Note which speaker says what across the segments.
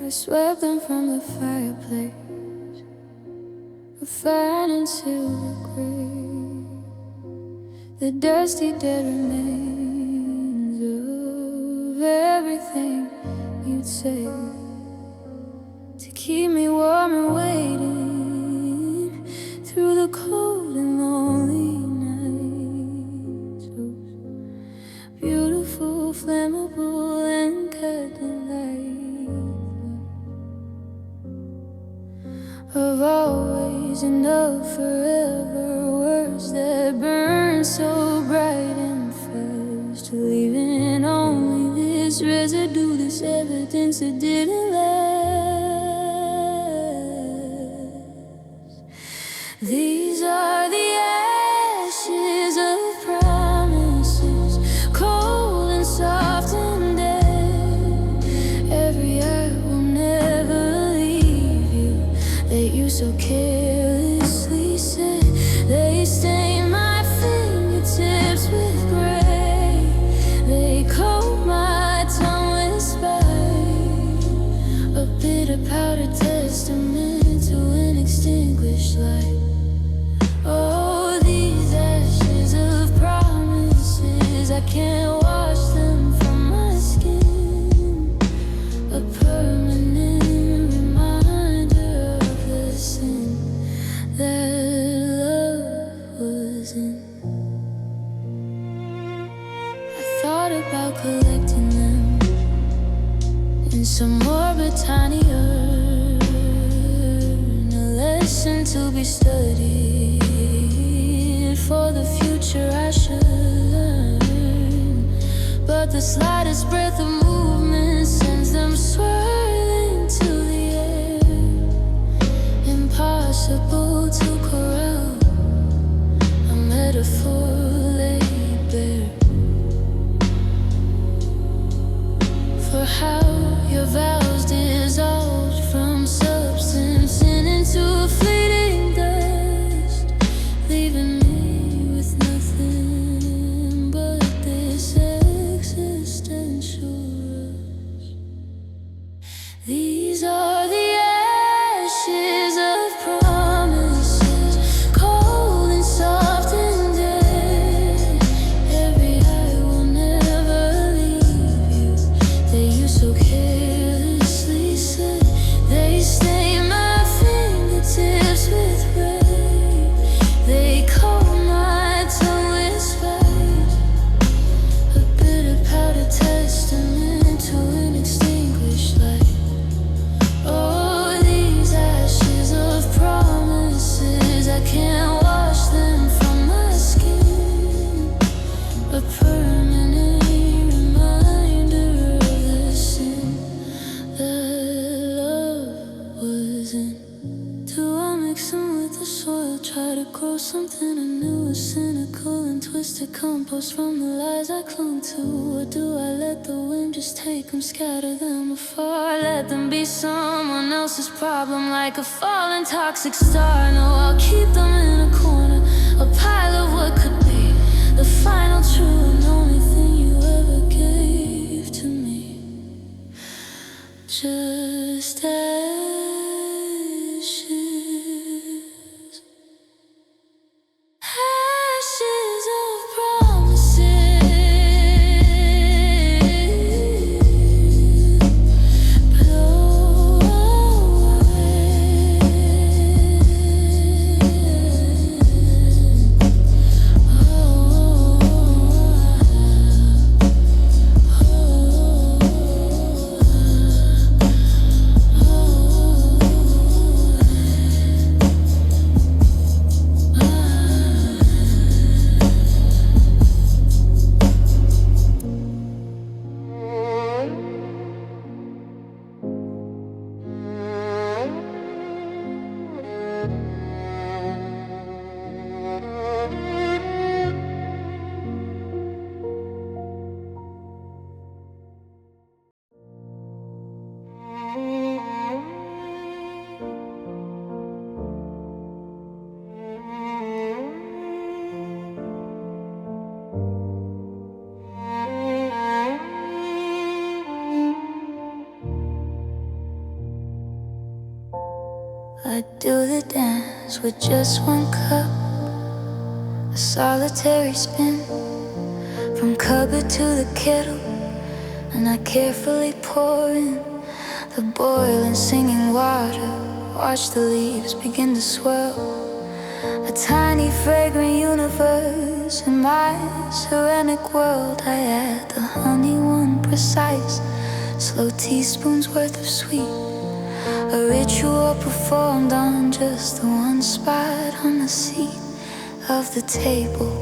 Speaker 1: I swept them from the fireplace, refined into the grave, the dusty dead remains of everything you'd say to keep me warm and waiting through the cold and lonely nights. Those beautiful, flammable, and candlelight of always and of forever, words that burn so bright and fast, leaving only this residue, this evidence that didn't last. These are the ashes of promises, cold and soft and dead. Every I will never leave you, that you so carelessly said. They stain my fingertips with gray, they coat my tongue with spite, a bitter powder testament to an extinguished light. Oh, these ashes of promises, I can't wash them from my skin, a permanent reminder of the sin that love was in. I thought about collecting them in some morbid tiny urn, a lesson to be studied for the future I should learn. But the slightest breath of movement sends them swirling to the air, impossible to corral, a metaphor laid bare for how your vows dissolved from substance and into a fleeting dust, leaving me with nothing but this existential rush. These are the ashes of promises, cold and soft and dead. Every I will never leave you, that you so carelessly said. They stain my fingertips with gray, they coat my tongue with spite, a bitter powder testament to an extinguished light. Oh, these ashes of promises, I can't wash them from my skin, a permanent reminder of the sin that love was in. Do I mix them with the soil, try to grow something anew, a cynical and twisted compost from the lies I clung to? Or do I let the wind just take them, scatter them afar, let them be someone else's problem, like a fallen toxic star? No, I'll keep them in a corner, a pile of what could be the final true and only thing you ever gave to me. Just ashes, ashes of promises, blow away. Oh, I do the dance with just one cup, a solitary spin from cupboard to the kettle, and I carefully pour in the boiling, singing water. Watch the leaves begin to swell, a tiny fragrant universe in my ceramic world. I add the honey, one precise, slow teaspoon's worth of sweet, a ritual performed on just the one spot on the seat of the table.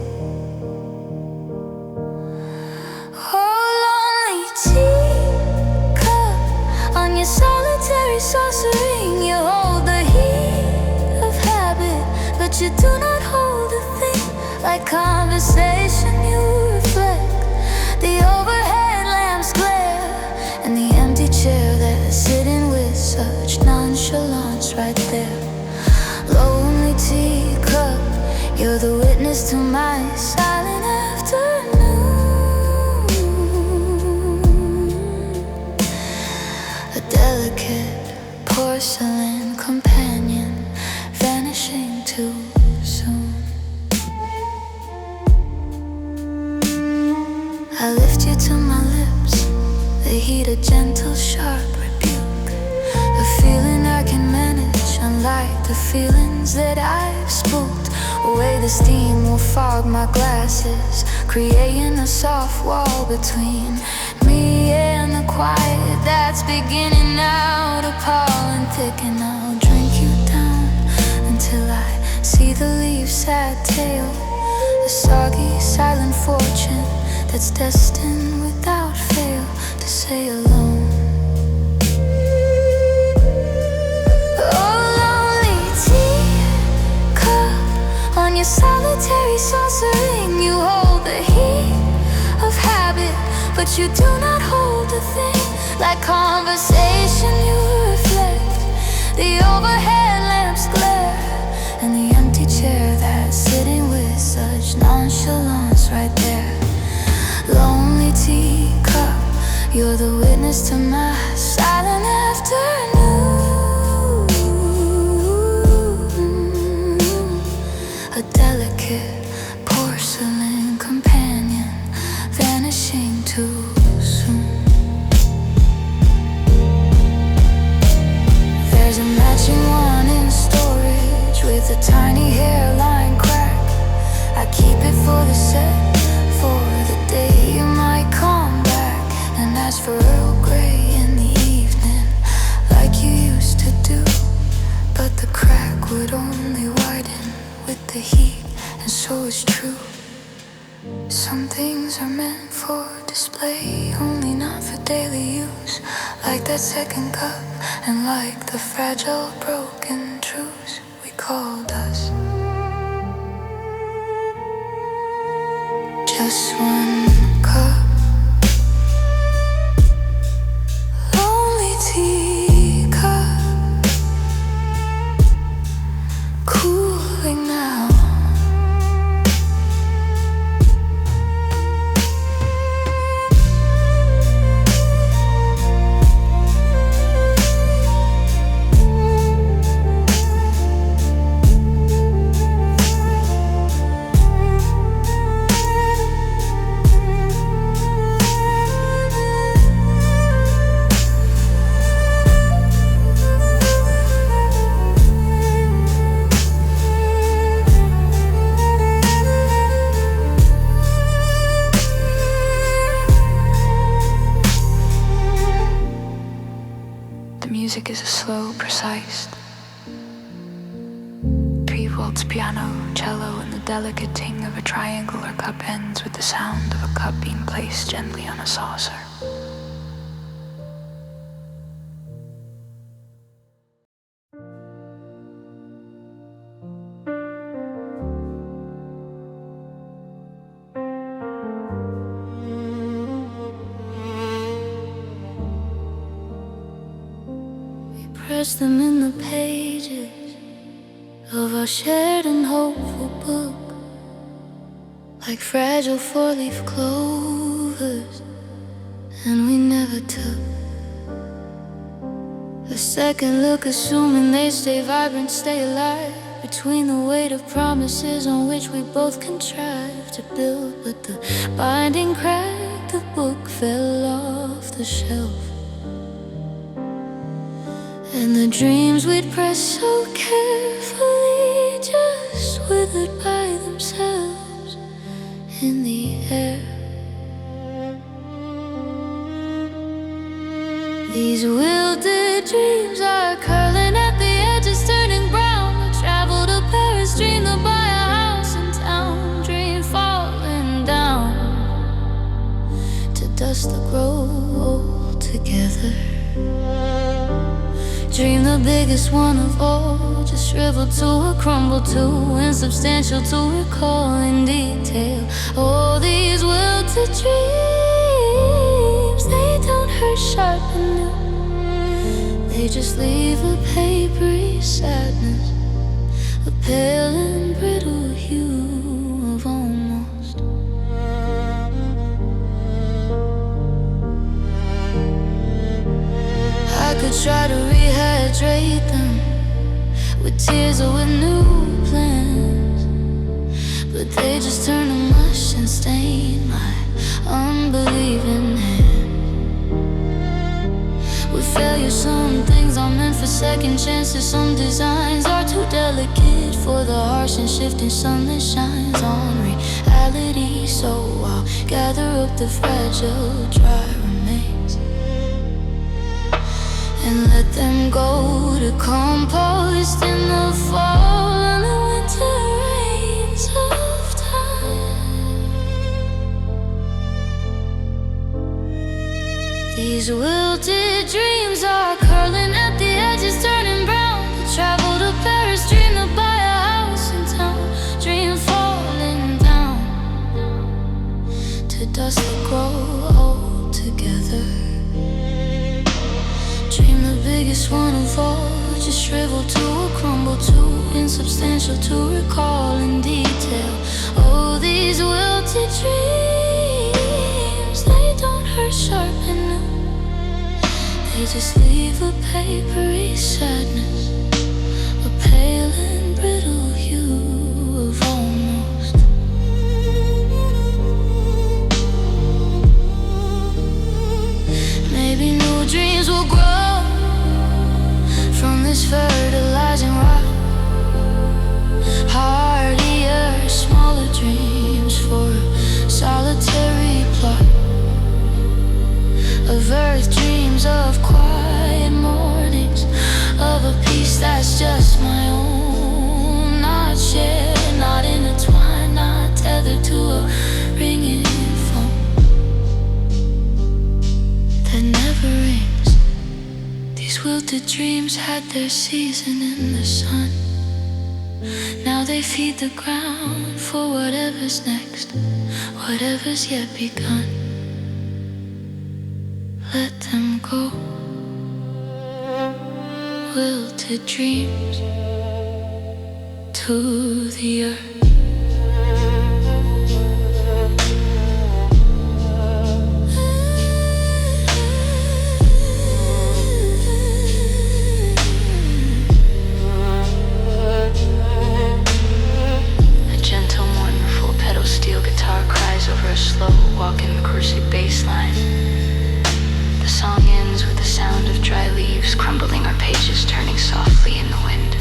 Speaker 1: Oh, lonely teacup, on your solitary saucering you hold the heat of habit, but you do not hold a thing like conversation. You reflect the overhead lamp's glare and the empty chair that's sitting with such nonchalance right there. Lonely teacup, you're the witness to my silent afternoon, a delicate porcelain companion vanishing too soon. I lift you to my lips, the heat a gentle sharp rebuke, a feeling I can manage, unlike the feelings that I've spooked away. The steam will fog my glasses, creating a soft wall between me and the quiet that's beginning now to pall and thicken. I'll drink you down until I see the leaves' sad tale, a soggy silent fortune that's destined without fail to say alone. Oh, lonely teacup, on your solitary saucering you hold the heat of habit, but you do not hold a thing like conversation. You reflect the overhead lamp's glare and the empty chair that's sitting with such nonchalance right there. Lonely teacup, you're the witness to my silent afternoon, a delicate porcelain companion vanishing too soon. There's a matching one in storage with a tiny hairline crack. I keep it for the set, for the day you might come back and ask for Earl Grey in the evening like you used to do. But the crack would only widen with the heat, and so it's true. Some things are meant for display, only not for daily use, like that second cup and like the fragile broken truths we called us. Just one cup, lonely teacup, cooling now. Music is a slow, precise pre-waltz piano, cello, and the delicate ting of a triangle or cup ends with the sound of a cup being placed gently on a saucer. Press them in the pages of our shared and hopeful book, like fragile four-leaf clovers, and we never took A second look, assuming they stay vibrant, stay alive, between the weight of promises on which we both contrive to build. But the binding cracked, the book fell off the shelf, and the dreams we'd pressed so carefully just withered by themselves in the air. These wilted dreams are curling at the edges, turning brown. I travel to Paris, dream to buy a house in town, dream falling down to dust that grow old together. Dream the biggest one of all, just shriveled to a crumble, too insubstantial to recall in detail. All these wilted dreams, they don't hurt sharp enough. They just leave a papery sadness, a pale and brittle hue of almost. I could try to rehydrate them with tears or with new plans, but they just turn to mush and stain my unbelieving hand. With failure, some things are meant for second chances. Some designs are too delicate for the harsh and shifting sun that shines on reality. So I'll gather up the fragile, dry remains and let them go to compost in the fall and the winter rains of time. These wilted dreams are curling at the edges, turning brown. Travel to Paris, dream to buy a house in town, dream falling down to dust that grow old together. Dream the biggest one of all, just shriveled to a crumble, too insubstantial to recall in detail. Oh, these wilted dreams, they don't hurt sharp enough. They just leave a papery sadness, a pale and brittle hue of almost. Maybe new dreams will grow from this fertilizing rock. Hardier, smaller dreams for a solitary plot of earth, dreams of quiet mornings, of a peace that's just my own, not shared, not intertwined, not tethered to a ringing phone that never rings. These wilted dreams had their season in the sun. Now they feed the ground for whatever's next, whatever's yet begun. Let them go, wilted dreams to the earth. A gentle, mournful pedal steel guitar cries over a slow walking recursive bass line. The song ends with the sound of dry leaves crumbling our pages, turning softly in the wind.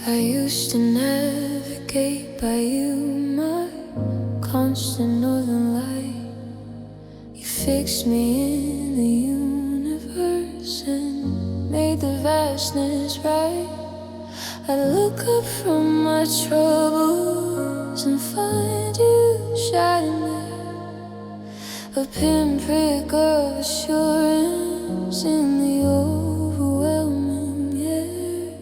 Speaker 1: I used to navigate by you, my constant northern light. You fixed me in the universe and made the vastness right. I look up from my troubles and find you shining there, a pinprick of assurance in the overwhelming air.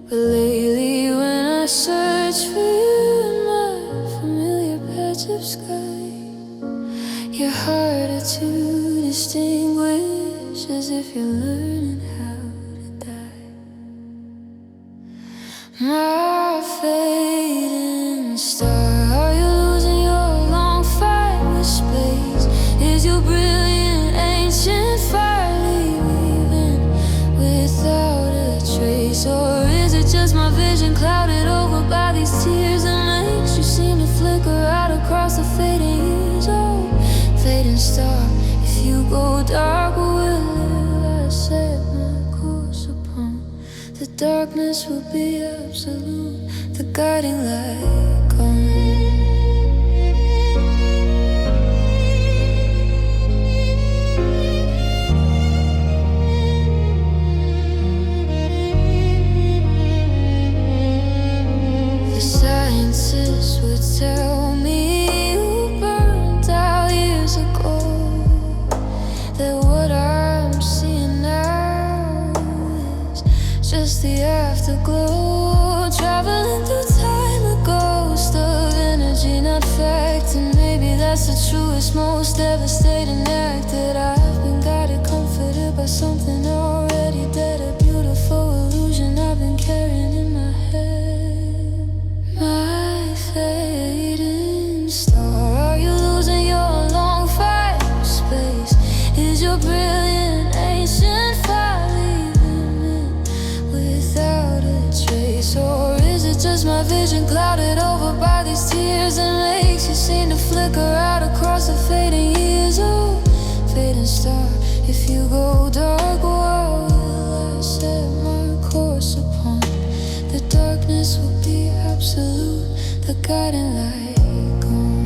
Speaker 1: But lately when I search for you in my familiar patch of sky, you're harder to distinguish, as if you're learning how to die. My fading star, are you losing your long fight with space? Is your brilliant ancient fire leaving without a trace? Or is it just my vision clouded over by these tears that makes you seem to flicker out across the fading years? Oh, fading star, if you go dark, will I set my course upon? The darkness will be absolute, the guiding light gone. The scientists would tell me you burned out years ago, that what I'm seeing now is just the afterglow, traveling through time, a ghost of energy, not fact. And maybe that's the truest, most devastating act, that I've been guided, comforted by something already dead, a beautiful illusion I've been carrying in my head. My fading star, are you losing your long fight for space? Is your brilliant ancient fire leaving without a trace? Or is it just my vision clouded over by these tears that makes you seem to flicker out across the fading years? Oh, fading star, if you go dark, what will I set my course upon? The darkness will be absolute, the guiding light gone.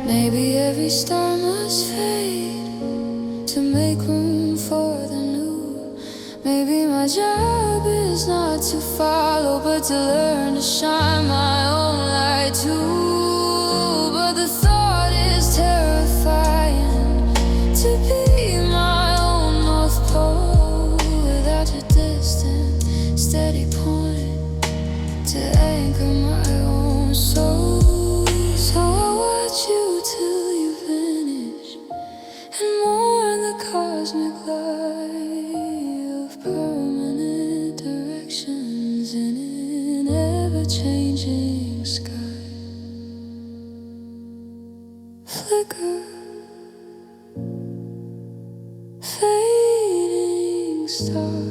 Speaker 1: Maybe every star must fade to make room for the new. Maybe my job is not to follow, but to learn to shine my own light too. But the thought is terrifying, to be my own North Pole without your distant, steady point to anchor my own soul. So I watch you till you vanish and mourn the cosmic lie of permanent directions in an ever-changing sky. Flicker, fading star,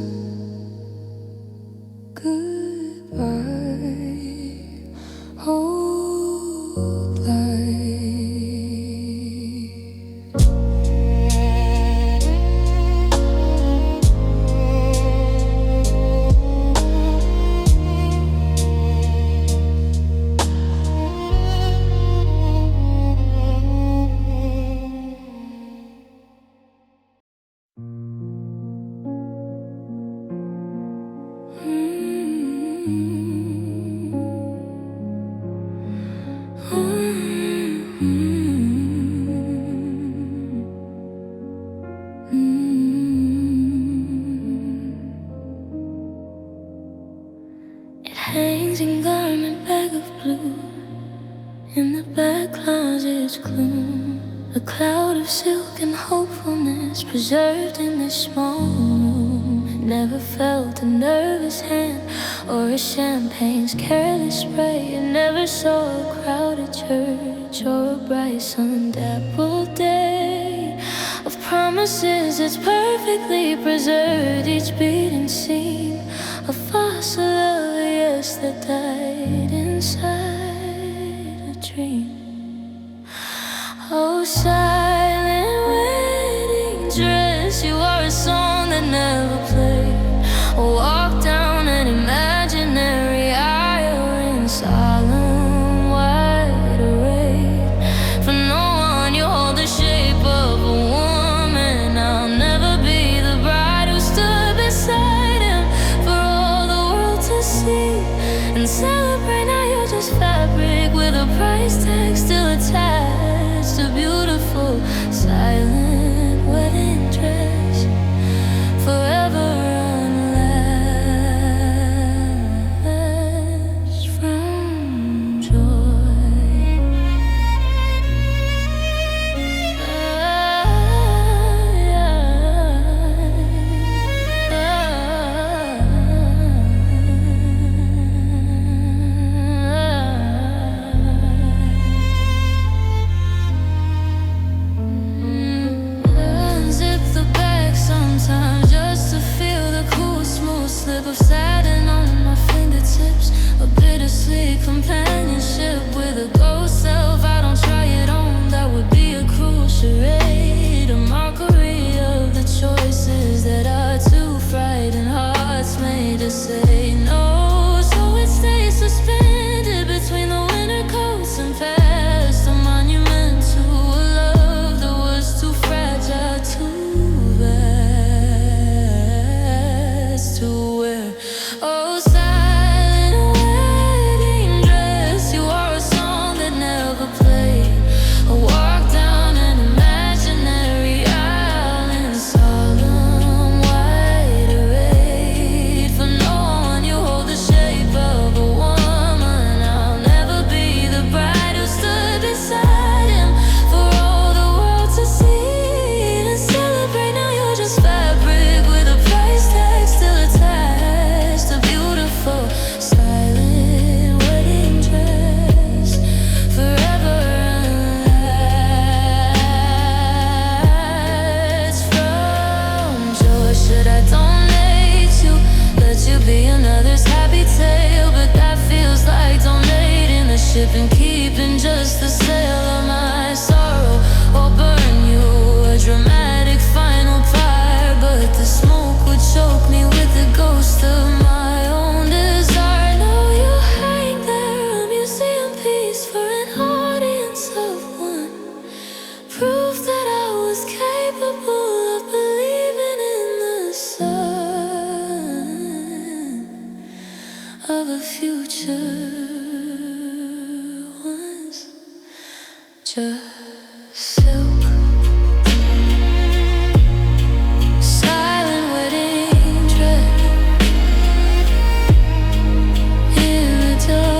Speaker 1: goodbye. Hold light. It hangs in garment bag of blue, in the back closet's gloom, a cloud of silk and hopefulness preserved in this small room. Never felt a nervous hand or a champagne's careless spray, and never saw a crowded church or a bright sun-dappled day of promises that's perfectly preserved, each beating seam a fossil of a yes that died inside a dream. Oh, silent wedding dress, you are a song that never played. Walk down an imaginary aisle in solemn white array. For no one, you hold the shape just silk. Silent wedding dress in the dark.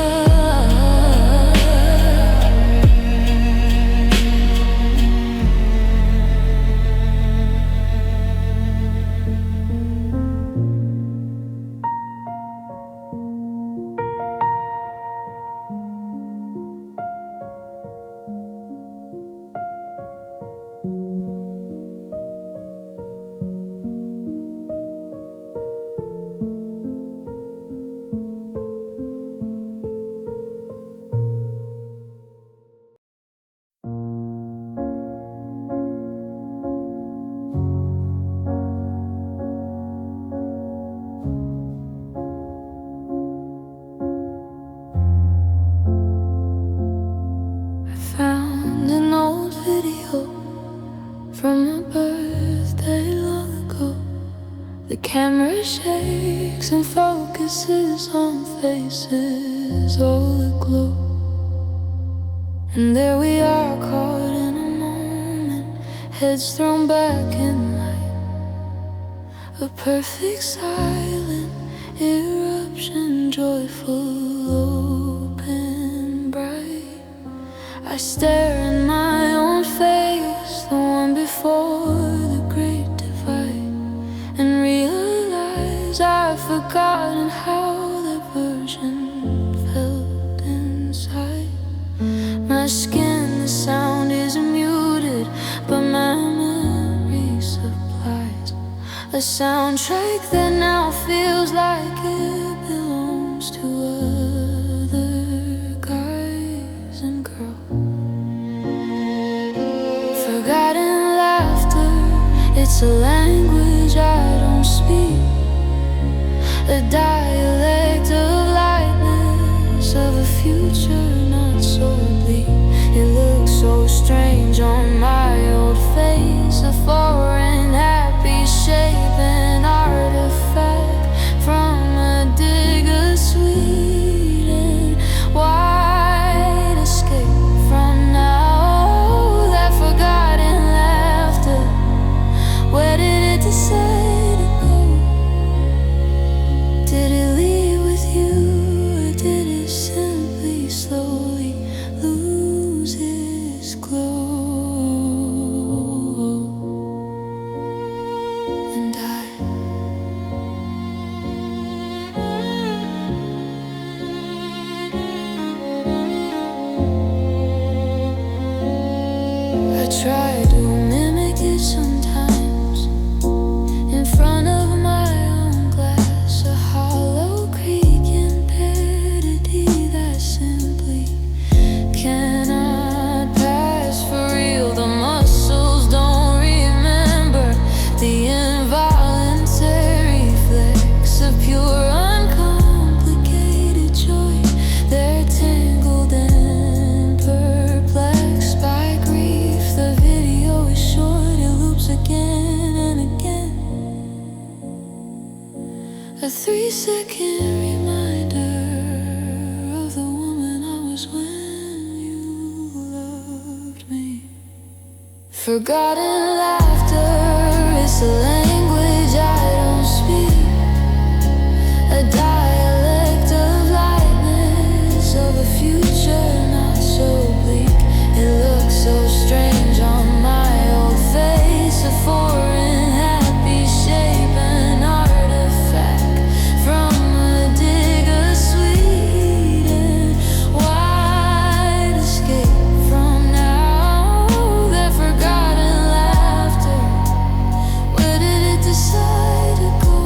Speaker 1: Found an old video from a birthday long ago. The camera shakes and focuses on faces all aglow. And there we are, caught in a moment, heads thrown back in light. A perfect silent eruption, joyful, open, bright. I stare in my own face, the one before the great divide, and realize I've forgotten how that version felt inside. My skin, the sound is muted, but my memory supplies a soundtrack that now feels like it belongs to other guys and girls. Forgotten laughter, it's a language I don't speak, a dialect of lightness, of a future not so bleak. It looks so strange on my old face, a foreign happy shape, an artifact from a digger, sweet and wide. Escape from now, that forgotten laughter. Where did it decide to go? Did it leave with you, or did it simply slowly lose its glow? And I try to mimic it sometimes, in front of my own glass, a hollow creaking parody that simply cannot pass for real. The muscles don't remember the involuntary flex of pure uncomplicated joy. They're tangled and perplexed by grief. The video is short, it loops again and again. A 3-second reminder of the woman I was when you loved me. Forgotten laughter, it's a language I don't speak, a dialect of lightness, of a future not so bleak. It looks so strange on my old face, a foreign happy shape, an artifact from a digger, sweet and wide. Escape from now, that forgotten laughter. Where did it decide to go?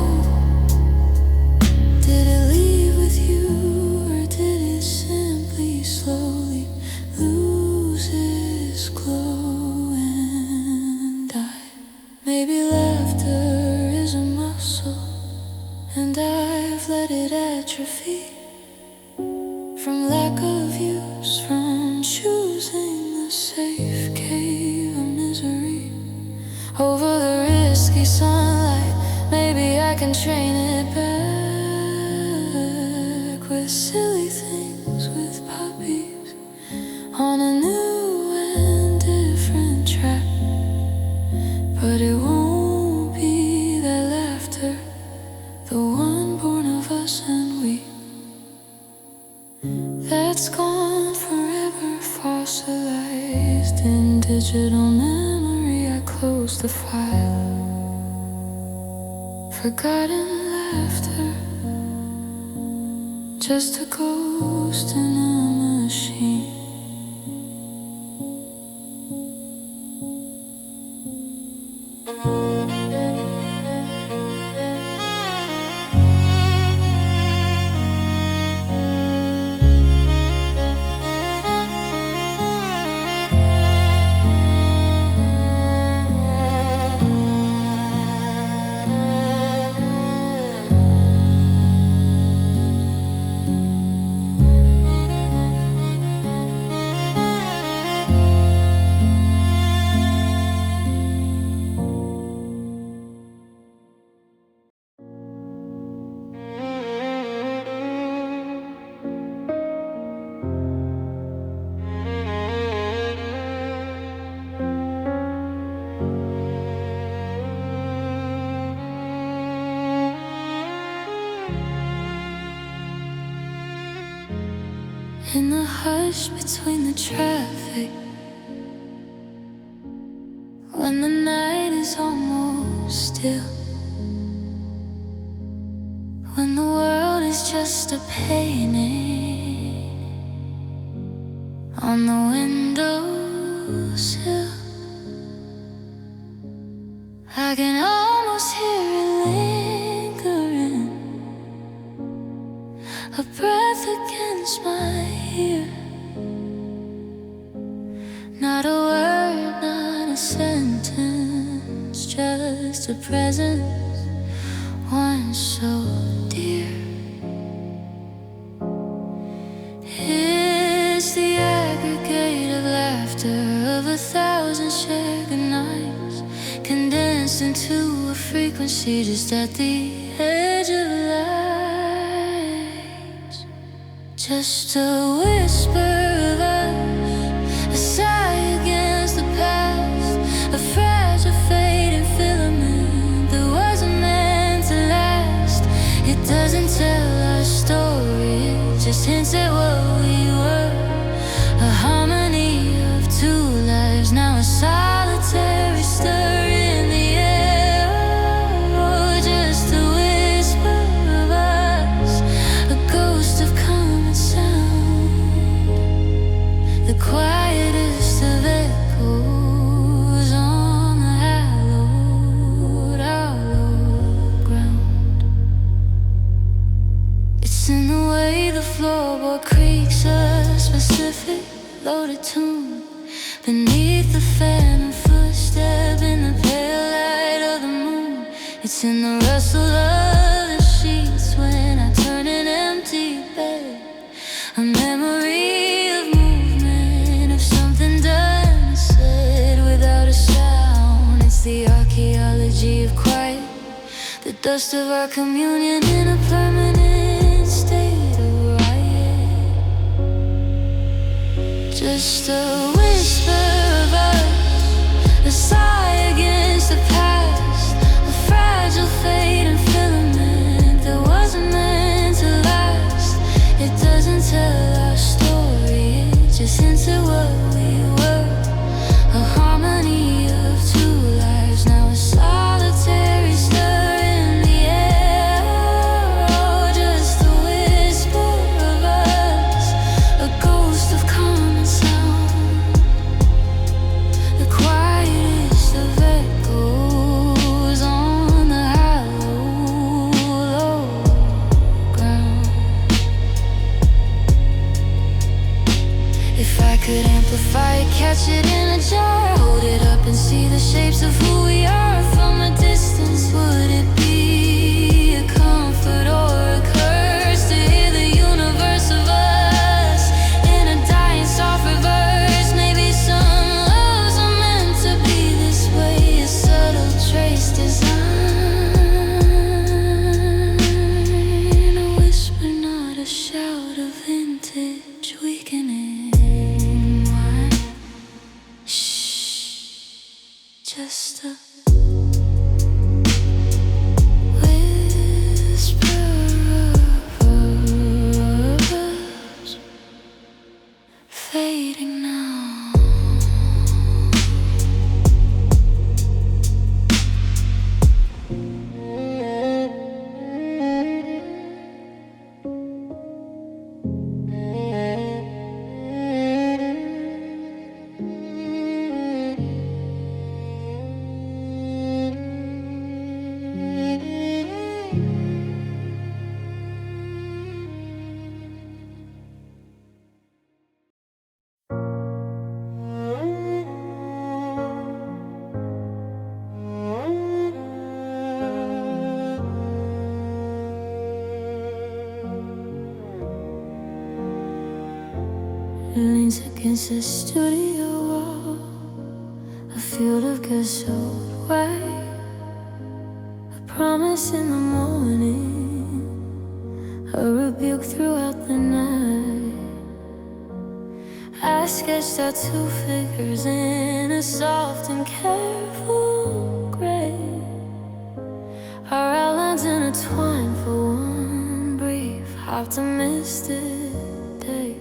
Speaker 1: Did it leave with you, or did it simply slowly lose its glow and die? Maybe laughter is a muscle, and I've let it atrophy from lack of use, from choosing the safe cave of misery over the risky sunlight. Maybe I can train it back with silly things, with puppies on a new but it won't be that laughter, the one born of us and we. That's gone forever, fossilized in digital memory. I close the file. Forgotten laughter, just a ghost in a machine. In the hush between the traffic, when the night is almost still, when the world is just a painting on the windowsill, I can almost hear it lingering, a breath against my ear. Not a word, not a sentence, just a presence once so dear. It's the aggregate of laughter of 1,000 shared goodnights, condensed into a frequency just at the edge of light. Just a whisper of us, a sigh against the past, a fragile fading filament that wasn't meant to last. It doesn't tell our story, it just hints at what we were, a harmony of two lives, now a solitary stir in the air. Oh, just a whisper of us, a ghost of common sound, the quietest of echoes on the hallowed, hallowed ground. It's in the way the floorboard creaks, a specific loaded tune beneath the phantom footstep in the pale light of the moon. It's in the rustle of the sheets when I turn an empty bed, a memory of movement, of something done and said without a sound. It's the archaeology of quiet, the dust of our communion in a permanent state of riot. Just a whisper of us, a sigh against the past, a fragile fading filament that wasn't meant to last. It doesn't tell our story, it just hints at what we were, a harmony of two lives, now a solitary stir in the air. Oh, just a whisper of us, a ghost of common sound, the quietest of echoes on the hallowed ground. If I could amplify it, catch it in a jar, hold it up and see the shapes of who we are from a distance, would it be a comfort or a curse to hear the universe of us in a dying soft reverse? Maybe some loves are meant to be this way, a subtle trace design, a whisper, not a shout, of vintage weakening. Shh, just a Whispers fading now. Leans against the studio wall, a field of gasoline white, a promise in the morning, a rebuke throughout the night. I sketched out two figures in a soft and careful gray, our outlines intertwined for one brief optimistic day.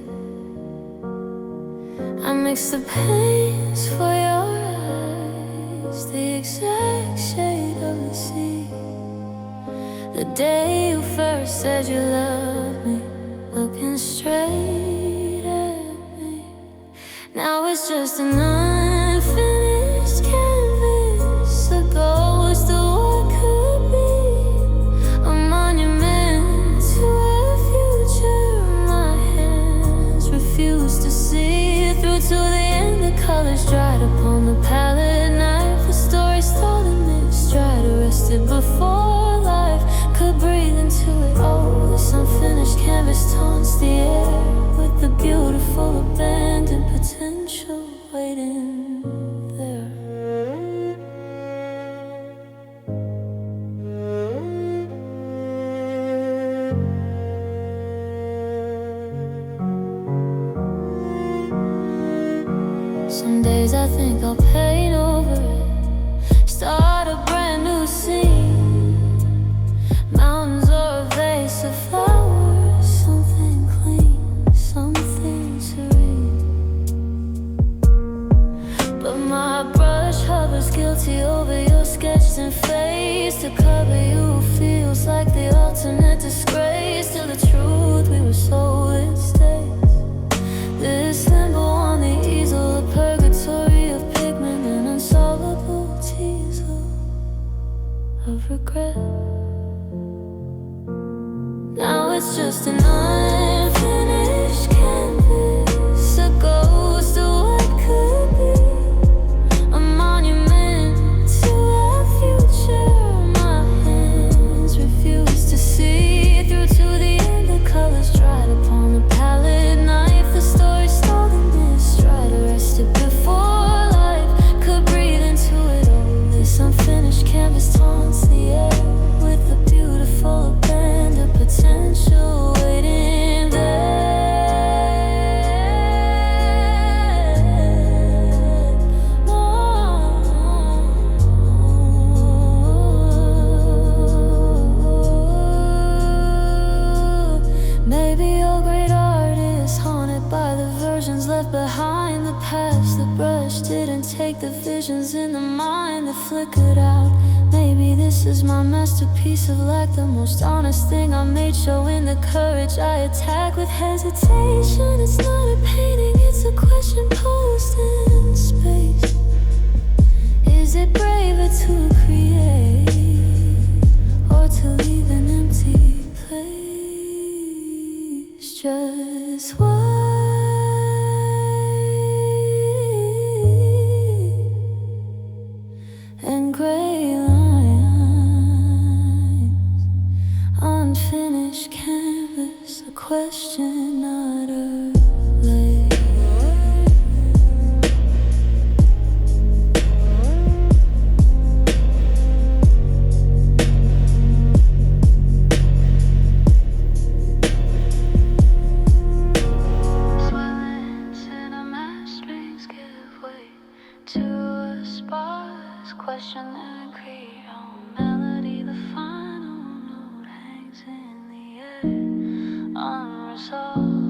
Speaker 1: I mix the paints for your eyes, the exact shade of the sea. The day you first said you loved me, looking straight at me. Now it's just an unfinished canvas, a ghost of what could be, a monument to a future my hands refuse to see. Through to the end, the colors dried upon the palette knife. The story stalled in mid-stride, arrested before life could breathe into it. Oh, this unfinished canvas taunts the air with the beautiful abandoned potential waiting there. Some days I think I'll paint over it, start a brand new scene. Mountains or a vase of flowers, something clean, something serene. But my brush hovers guilty over your sketched in face. To cover you feels like the ultimate disgrace to the truth we were sold in stays. This limbo on the easel, a purgatory of pigment, an unsolvable teasel of regret. Now it's just an unfinished canvas, a ghost of what could be, a monument to a future my hands refuse to see. Through to the end, the colors dried upon the palette knife. The story stalled in mid-stride, arrested before life could breathe into it all. This unfinished canvas taunts the air with the beautiful abandoned potential waiting there. Maybe your great art is haunted by the versions left behind. The past, the brush didn't take the visions in the mind that flickered out. Maybe this is my masterpiece of lack, the most honest thing I made, showing the courage I attack with hesitation. It's not a painting, it's a question posed in space. Is it braver to create or to leave an empty place? Just white and gray lines, unfinished canvas, a question not utterly. Swelling cinema strings give way to a sparse question Creole melody, the final note hangs in the air, unresolved.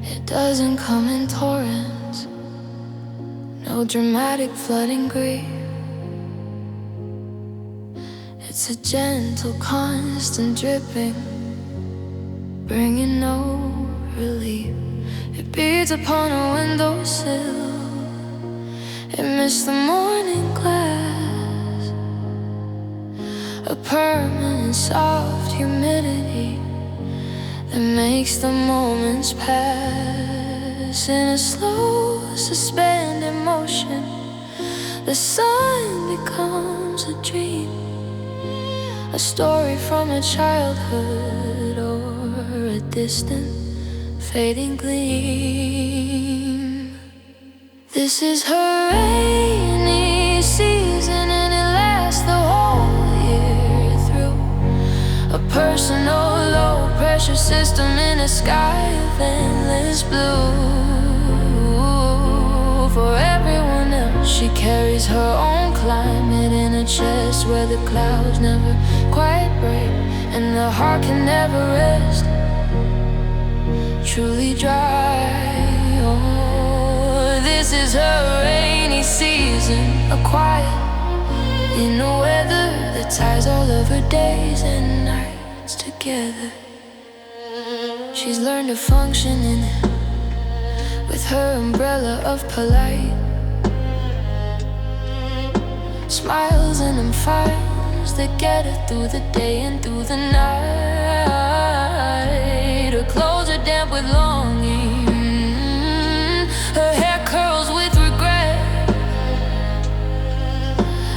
Speaker 1: It doesn't come in torrents, no dramatic flooding grief. It's a gentle, constant dripping, bringing no relief. It beats upon a windowsill, it missed the morning glass, a permanent soft humidity that makes the moments pass in a slow, suspended motion. The sun becomes a dream, a story from a childhood or a distant, fading gleam. This is her rainy season, and it lasts the whole year through. A personal low-pressure system in a sky of endless blue. For everyone else, she carries her own climate in a chest where the clouds never quite break and the heart can never rest truly dry. Oh, this is her rainy season, a quiet in a weather that ties all of her days and nights together. She's learned to function in it with her umbrella of polite smiles and them fires that get her through the day and through the night. Her clothes are damp with longing, her hair curls with regret,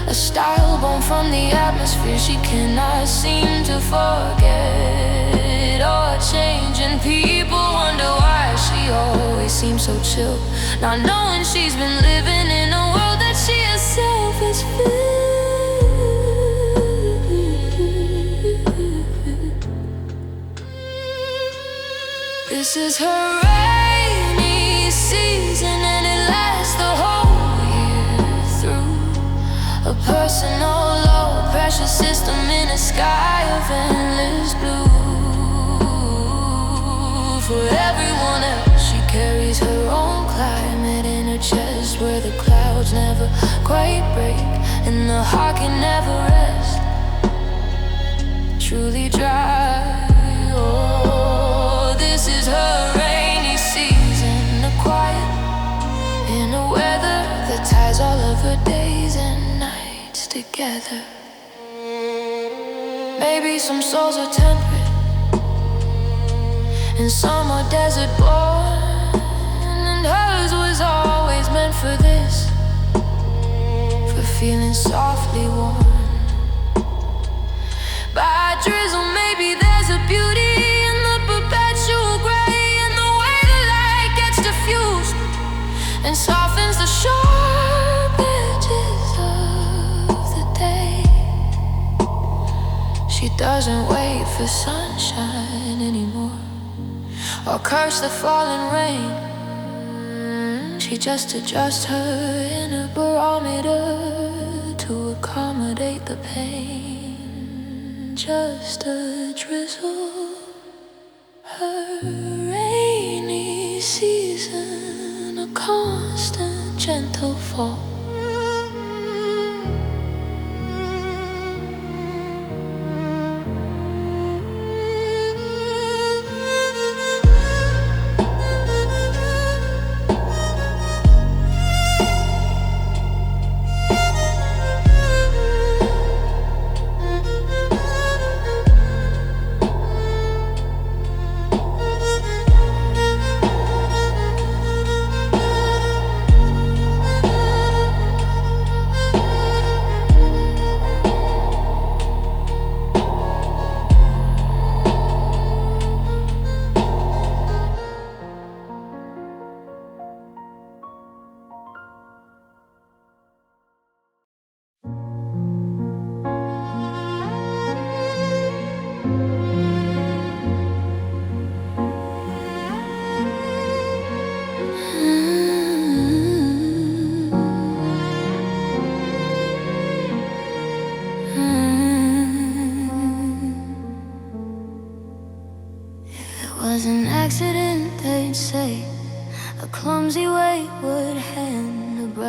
Speaker 1: a style born from the atmosphere she cannot seem to forget. Or changing people wonder why she always seems so chill, not knowing she's been living in a world that she herself has filled. This is her rainy season, and it lasts the whole year through. A personal low-pressure system in a sky of endless blue. For everyone else, she carries her own climate in her chest where the clouds never quite break and the heart can never rest truly dry. Oh, this is her rainy season, a quiet in a weather that ties all of her days and nights together. Maybe some souls are temperate and some are desert born, and hers was always meant for this, for feeling softly warm by drizzle. Maybe there's a beauty in the perpetual gray, and the way the light gets diffused and softens the sharp edges of the day. She doesn't wait for sunshine anymore or curse the falling rain. She just adjusts her inner barometer to accommodate the pain. Just a drizzle, her rainy season, a constant gentle fall.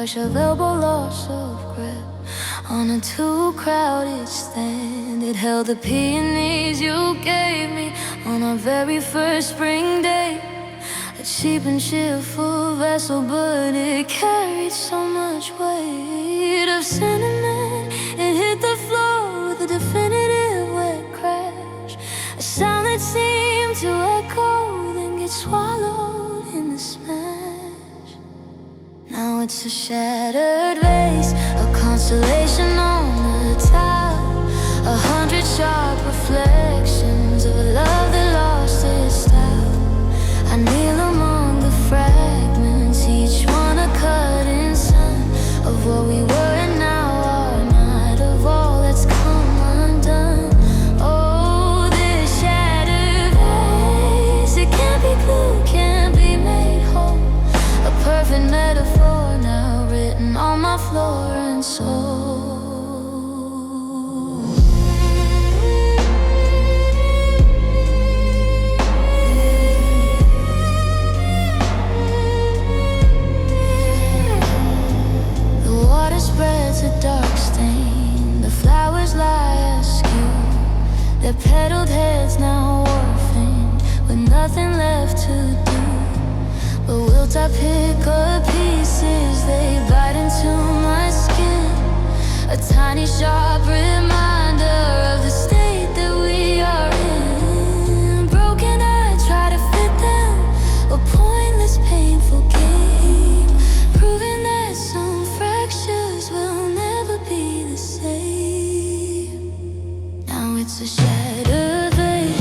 Speaker 1: rush of elbow, loss of grip. On a too crowded stand, it held the peonies you gave me on our very first spring day. A cheap and cheerful vessel, but it carried so much weight of sentiment. It hit the floor with a definitive wet crash, a sound that seemed to echo, then get swallowed in the smash. Now it's a shattered vase, a constellation on the tile, 100 sharp reflections of a love that lost its style. I kneel among the fragments, each one a cutting sign of what we were and now are not, of all that's come undone. Oh, this shattered vase, it can't be glued, can't be made whole. A perfect metaphor now written on my floor and soul. Spreads a dark stain, the flowers lie askew, their petaled heads now orphaned, with nothing left to do. But wilt I pick up pieces, they bite into my skin, a tiny sharp reminder of the state that we are in. Broken, I try to fit them, a pointless, painful game, proving that some fractures will never be the same. Now it's a shattered vase,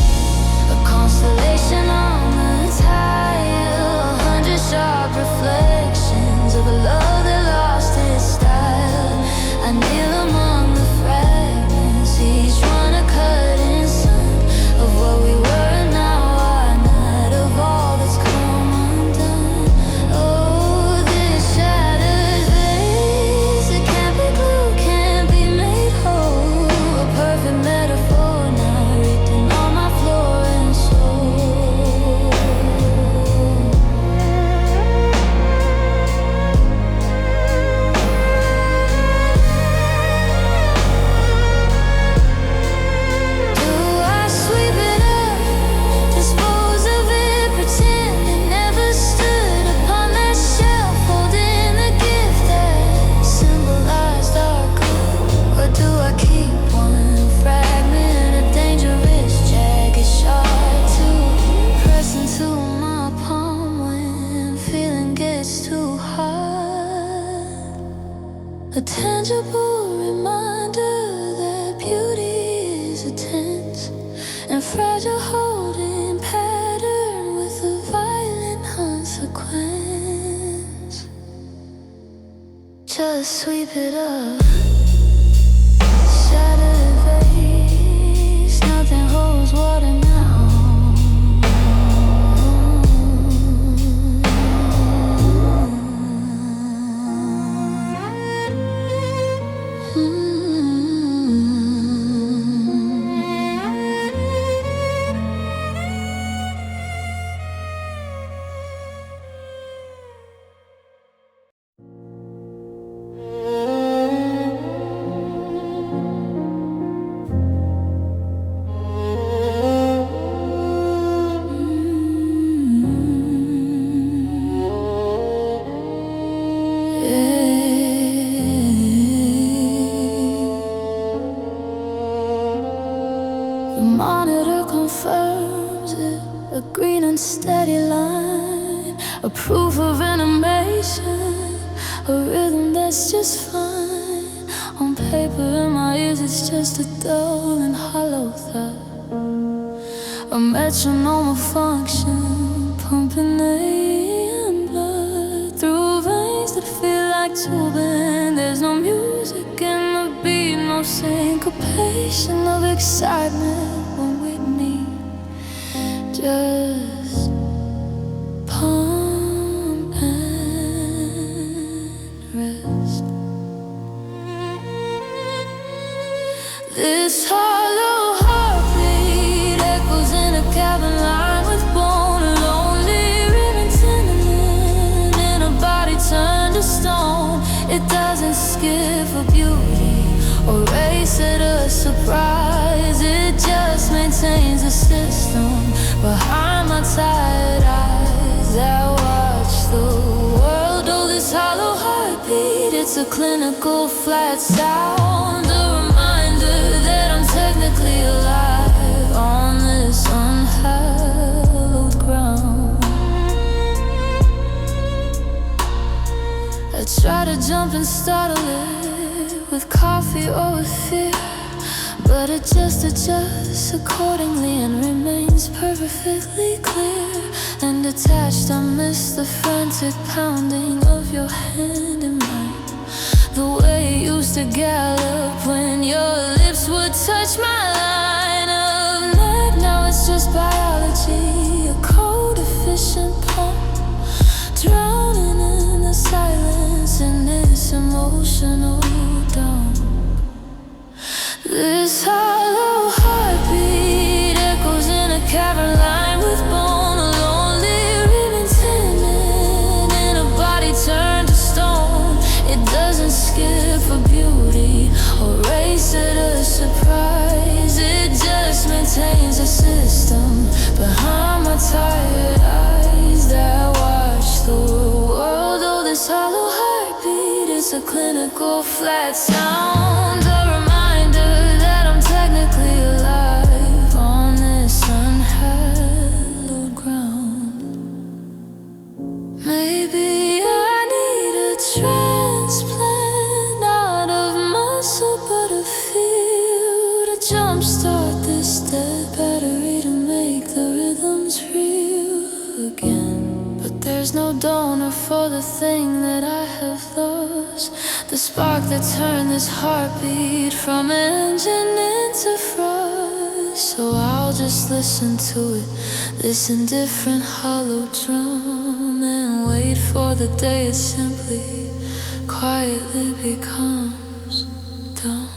Speaker 1: a constellation on the tile, 100 sharp reflections of a love that lost its style. I kneel among the fragments, each one a cutting sign of what we were and now are not, of all that's come undone. Oh, this shattered vase, it can't be glued, can't be made whole. A perfect metaphor now written on my floor and soul. Do I sweep it up, dispose of it, pretend it never stood upon that shelf, holding the gift that symbolized our good? Or do I keep one fragment, a dangerous jagged shard to press into my palm when feeling gets too hard? A tangible reminder that beauty is a tense and fragile holding pattern with a violent consequence. Just sweep it up, shattered vase, nothing holds water now. The monitor confirms it, a green and steady line, a proof of animation, a rhythm that's just fine. On paper in my ears it's just a dull and hollow thud, a metronome of function, pumping AM blood through veins that feel like tubing. There's no music in the beat, no syncopation of excitement when we meet. Just pump and rest. This hollow heartbeat echoes in a cabin lined with bone, lonely ribbon tendon in a body turned to stone. It doesn't skip for beauty or race at a surprise. It just maintains a system behind my tired eyes that watch the world. Oh, this hollow heartbeat, it's a clinical flat sound, a reminder that I'm technically alive on this unhallowed ground. I try to jump and startle it with coffee or with fear, but it just adjusts accordingly and remains perfectly clear. And attached, I miss the frantic pounding of your hand in mine, the way it used to gallop when your lips would touch my line of neck. Now it's just biology, a cold efficient poem, drowning in the silence in this emotional dome. This hollow heartbeat echoes in a cavern lined with bone, a lonely ribbon tendon in a body turned to stone. It doesn't skip for beauty or race at a surprise. It just maintains a system behind my tired eyes that watch the world. Oh, this hollow heartbeat is a clinical flat sound, a reminder that I'm technically alive on this unhallowed ground. Maybe I need a transplant, not of muscle but of feel, to jumpstart this dead battery, to make the rhythms real again. But there's no donor for the thing that I have lost, the spark that turned this heartbeat from engine into frost. So I'll just listen to it, this indifferent hollow drum, and wait for the day it simply, quietly becomes dumb.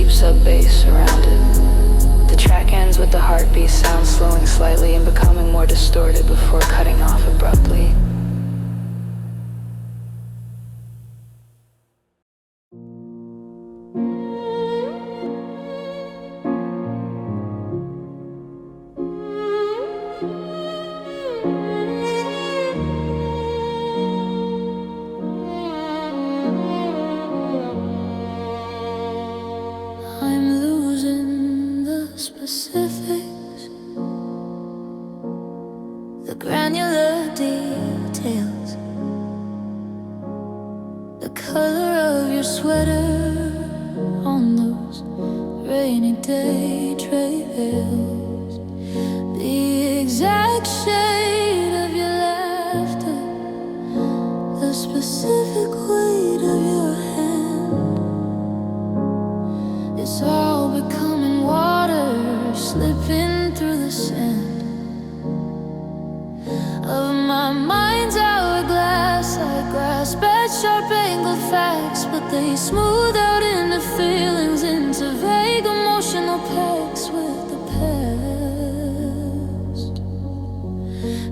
Speaker 1: Sub-bass around it. The track ends with the heartbeat sound slowing slightly and becoming more distorted before cutting off abruptly. Specifics, the granular details, the color of your sweater on those rainy day trails, the exact shade of your laughter, the specific weight of your hand. It's all becoming water slipping through the sand of my mind's hourglass. I grasp at sharp-angled facts, but they smooth out into feelings, into vague emotional pacts with the past.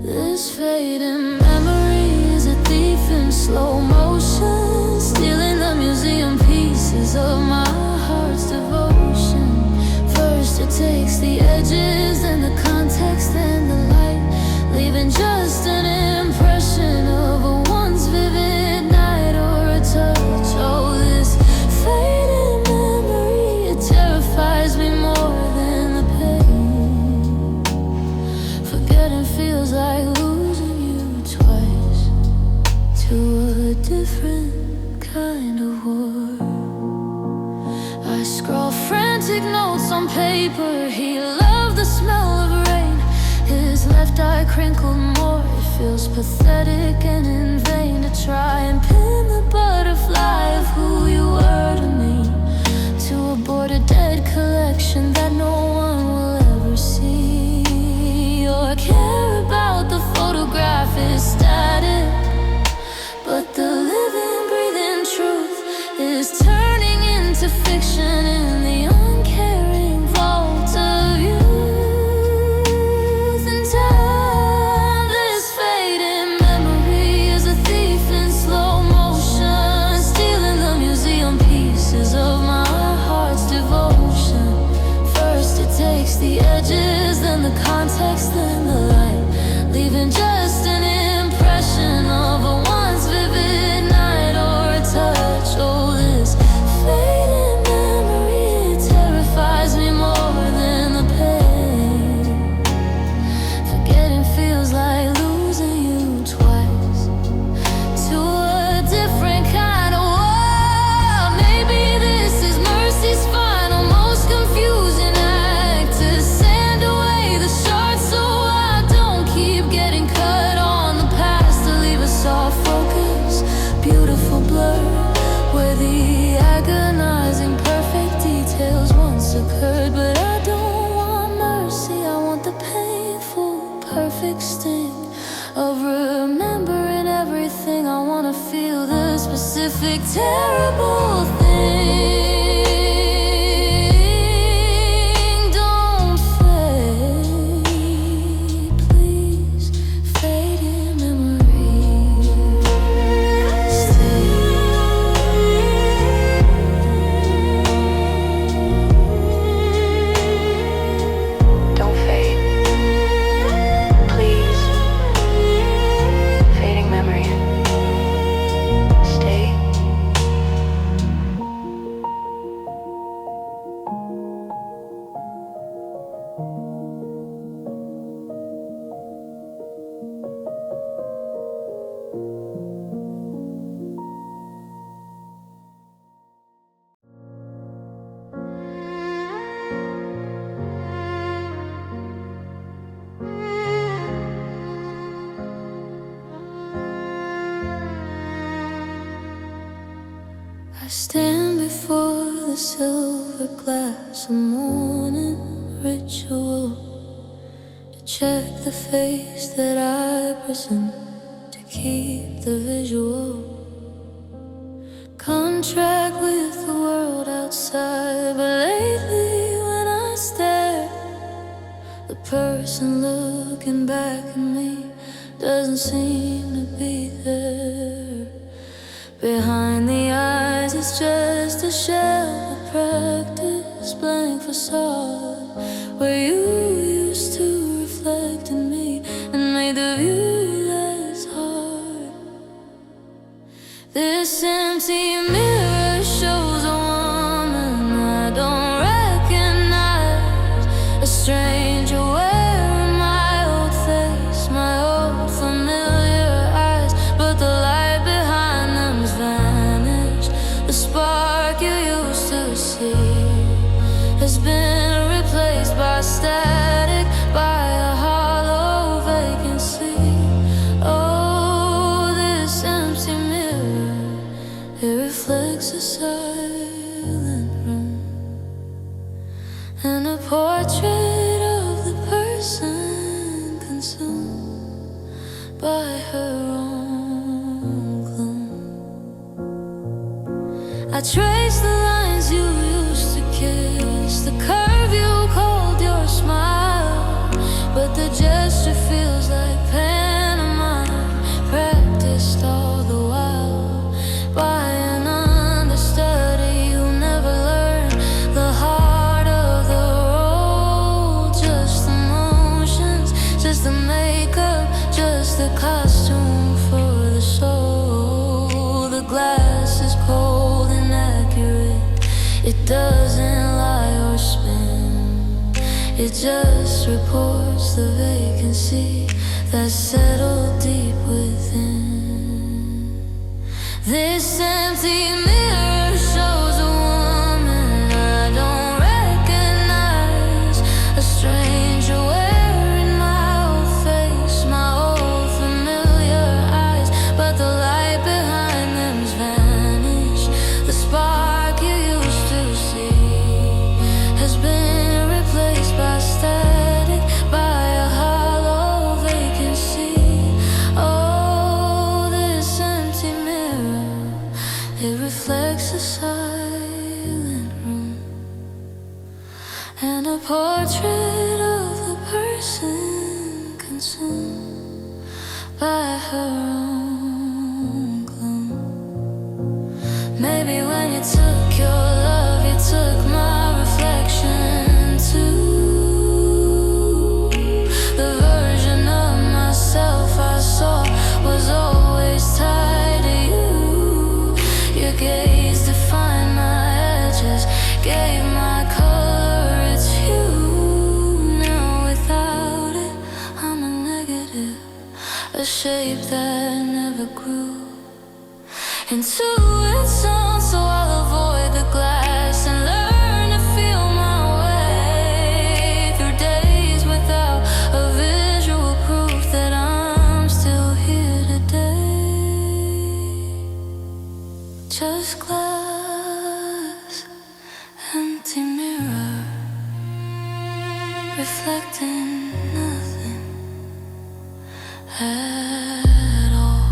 Speaker 1: This fading memory is a thief in slow motion, stealing the museum pieces of my heart's devotion. First it takes the edges and the context and the light, leaving just an impression of a once vivid night or a touch. Oh, this fading memory, it terrifies me more than the pain. Forgetting feels like losing you twice to a different kind of war. I scroll frantic notes on paper. He loved the smell of rain. His left eye crinkled more. It feels pathetic and in vain. of focus, beautiful blur, where the agonizing perfect details once occurred. But I don't want mercy, I want the painful perfect sting of remembering everything. I wanna feel the specific terrible thing. Don't fade, please, fading memory. Stay.
Speaker 2: Don't fade. Please. Fading memory. Stay.
Speaker 1: I stand before the silver glass, a morning ritual, to check the face that I present, to keep the visual contract with the world outside. But lately when I stare, the person looking back at me doesn't seem to be there. Behind the eyes, it's just a shell, a practice, blank facade, where you used to reflect in me and made the view less hard. This empty mirror shows a woman I don't recognize, a stranger wearing my old face, my old familiar eyes. But the light behind them's vanished. The spark you used to see has been replaced by static, by a hollow vacancy. Oh, this empty mirror, it reflects a silent room, and a portrait of the person consumed by her own gloom. I trace the lines you used to kiss, the curve you called your smile, but the gesture feels like pantomime, practiced all the while by an understudy who never learned the heart of the role. Just the motions, just the makeup, just the costume for the soul. The glass is cold and accurate, it doesn't lie or spin, it just reports the vacancy that's settled deep within. This empty mirror shows a woman I don't recognize, a stranger wearing my old face, my old familiar eyes. But the light behind them's vanished. The spark you used to see has been replaced by static, by a hollow vacancy. Oh, this empty mirror, it reflects a silent room, and a portrait of the person consumed by her own gloom. Maybe when you took your love, you took my reflection too. The version of myself I saw was always tied to you. Your gaze defined my edges, gave my color its hue. Now without it, I'm a negative, a shape that never grew into its own. So I'll avoid the glass and learn to feel my way through days without a visual proof that I'm still here today. Just glass, empty mirror, reflecting nothing at all.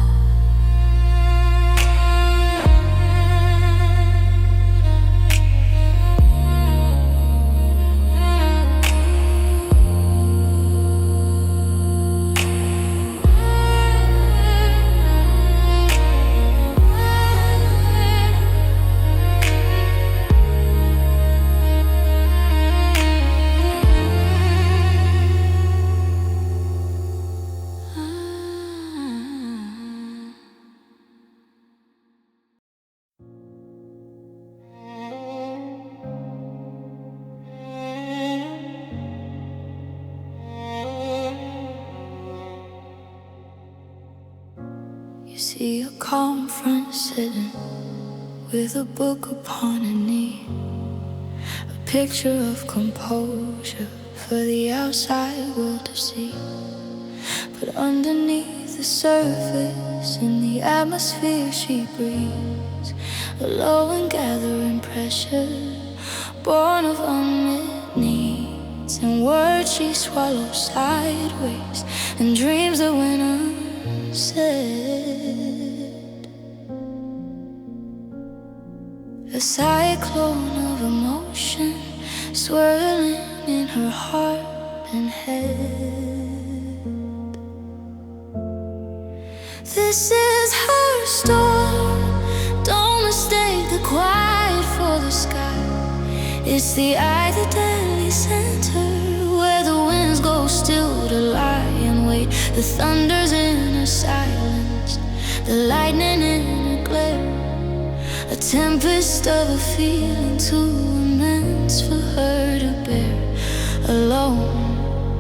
Speaker 1: You see a calm front sitting with a book upon a knee, a picture of composure for the outside world to see. But underneath the surface, in the atmosphere she breathes, a low and gathering pressure, born of unmet needs, and words she swallows sideways, and dreams that went unsaid. A cyclone of emotion swirling in her heart and head. This is her storm. Don't mistake the quiet for the sky. It's the eye, the deadly center, where the winds go still to lie and wait. The thunder's in her silence, the lightning in her glare, a tempest of a feeling too immense for her to bear alone.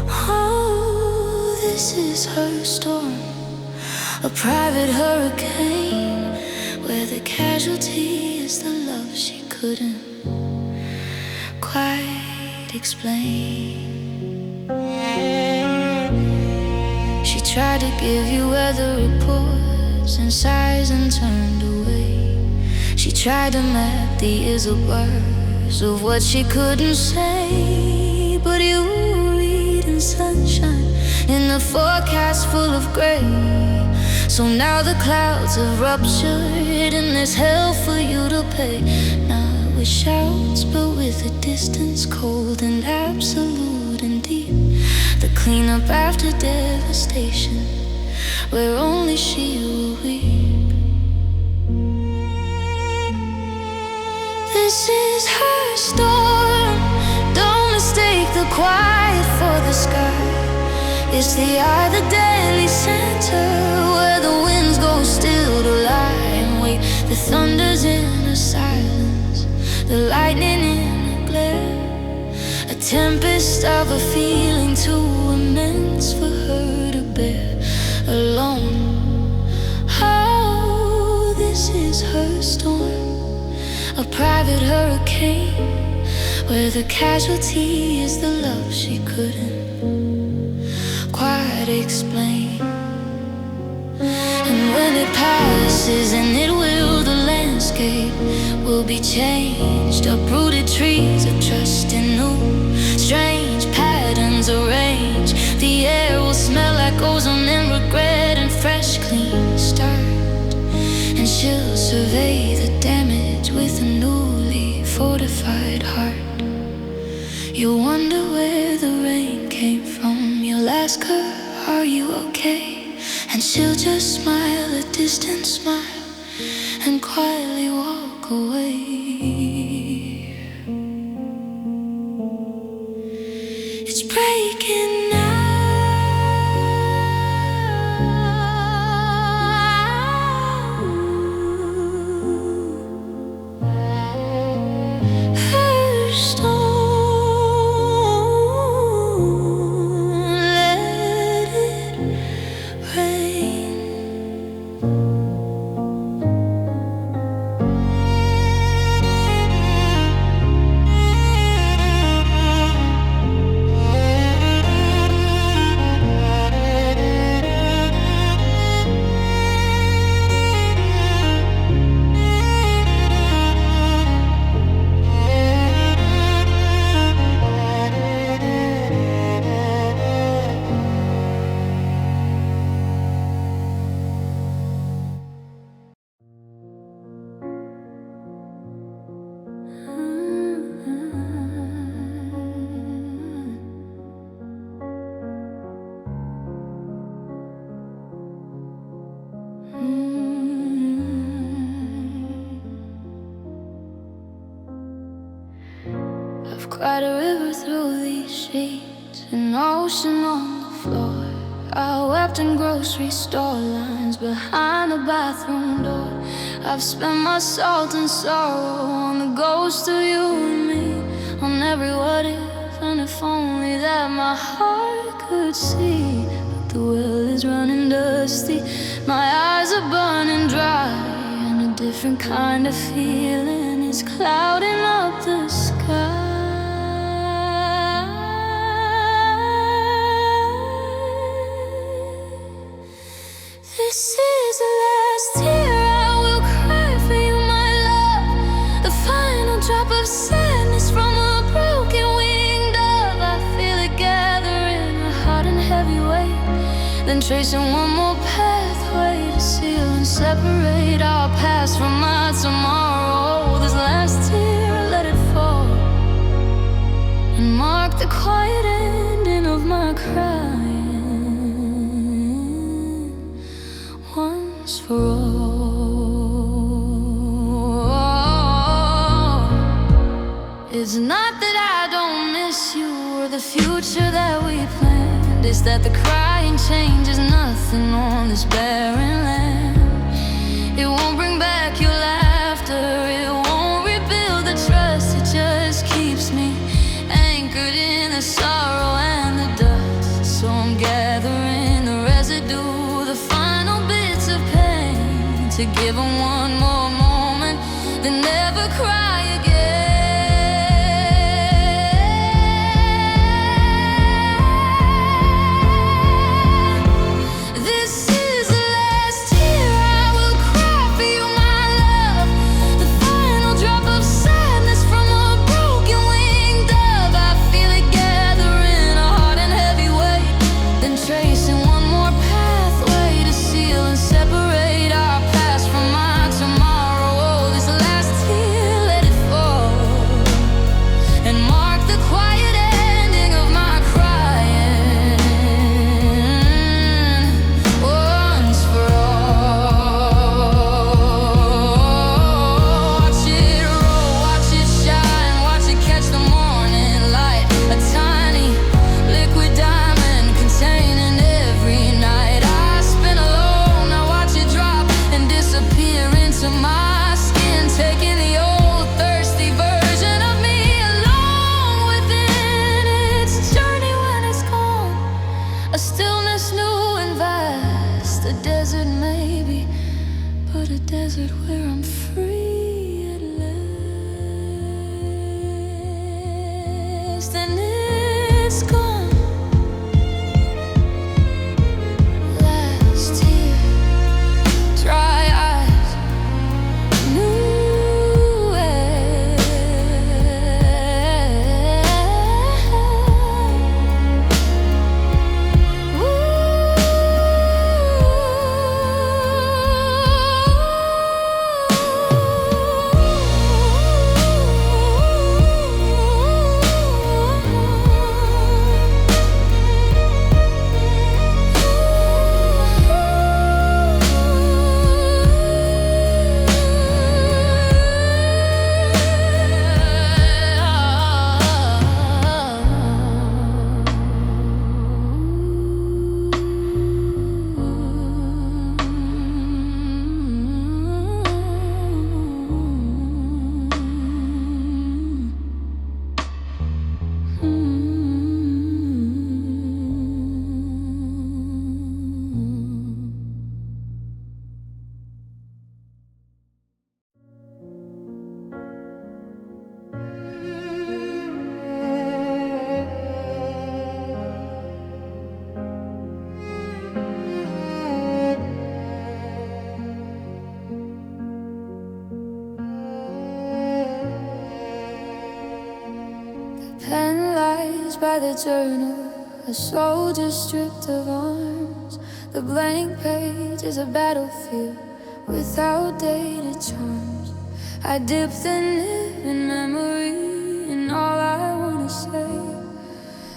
Speaker 1: Oh, this is her storm, a private hurricane, where the casualty is the love she couldn't quite explain. She tried to give you weather reports and sighs and turned away. She tried to map the isobars of what she couldn't say, but you were reading sunshine in the forecast full of gray. So now the clouds have ruptured and there's hell for you to pay. Not with shouts, but with a distance cold and absolute and deep. The cleanup after devastation, where only she will weep. This is her storm. Don't mistake the quiet for the sky. It's the eye, the deadly center, where the winds go still to lie and wait. The thunder's in her silence, the lightning in her glare, a tempest of a feeling too immense for her to bear alone. Oh, this is her storm, a private hurricane, where the casualty is the love she couldn't quite explain. And when it passes, and it will, the landscape will be changed. Uprooted trees of trust in new, strange patterns arranged. The air will smell like ozone and regret and fresh clean start. And she'll survey the damage with a newly fortified heart. You'll wonder where the rain came from. You'll ask her, are you okay? And she'll just smile a distant smile and quietly walk away. It's breaking now. Her storm. Write a river through these sheets, an ocean on the floor. I wept in grocery store lines behind the bathroom door. I've spent my salt and sorrow on the ghost of you and me, on every what if, and if only that my heart could see. But the well is running dusty, my eyes are burning dry, and a different kind of feeling is clouding up the sky. This is the last tear I will cry for you, my love. The final drop of sadness from a broken winged dove. I feel it gathering, a hot and heavy weight, then tracing one more pathway to seal and separate our past from my tomorrow. This last tear, I let it fall and mark the quiet ending of my crying. Once for all. It's not that I don't miss you or the future that we planned. It's that the crying changes nothing on this barren land. It won't bring back your laughter, it won't rebuild the trust. It just keeps me anchored in the sorrow and the dust. So I'm gathering the residue, the final bits of pain, to give them one more moment, then never cry again. This is the last tear I will cry for you, my love. The final drop of sadness from a broken winged dove. I feel it gathering, a hot and heavy weight, then tracing one more pathway to seal and separate our past from my tomorrow. Oh, this last tear, let it fall and mark the quiet ending of my crying. Once for all. Watch it roll, watch it shine, watch it catch the morning light. A tiny liquid diamond containing every night I spent alone. Now watch it drop and disappear into my skin, taking the old thirsty version of me along within its journey. When it's gone, a stillness new and vast, a desert maybe, but a desert where I'm free at last. And it's gone. Last tear, dry eyes, new air. Pen lies by the journal, a soldier stripped of arms. The blank page is a battlefield without dated charms. I dipped in it in memory, and all I wanna say,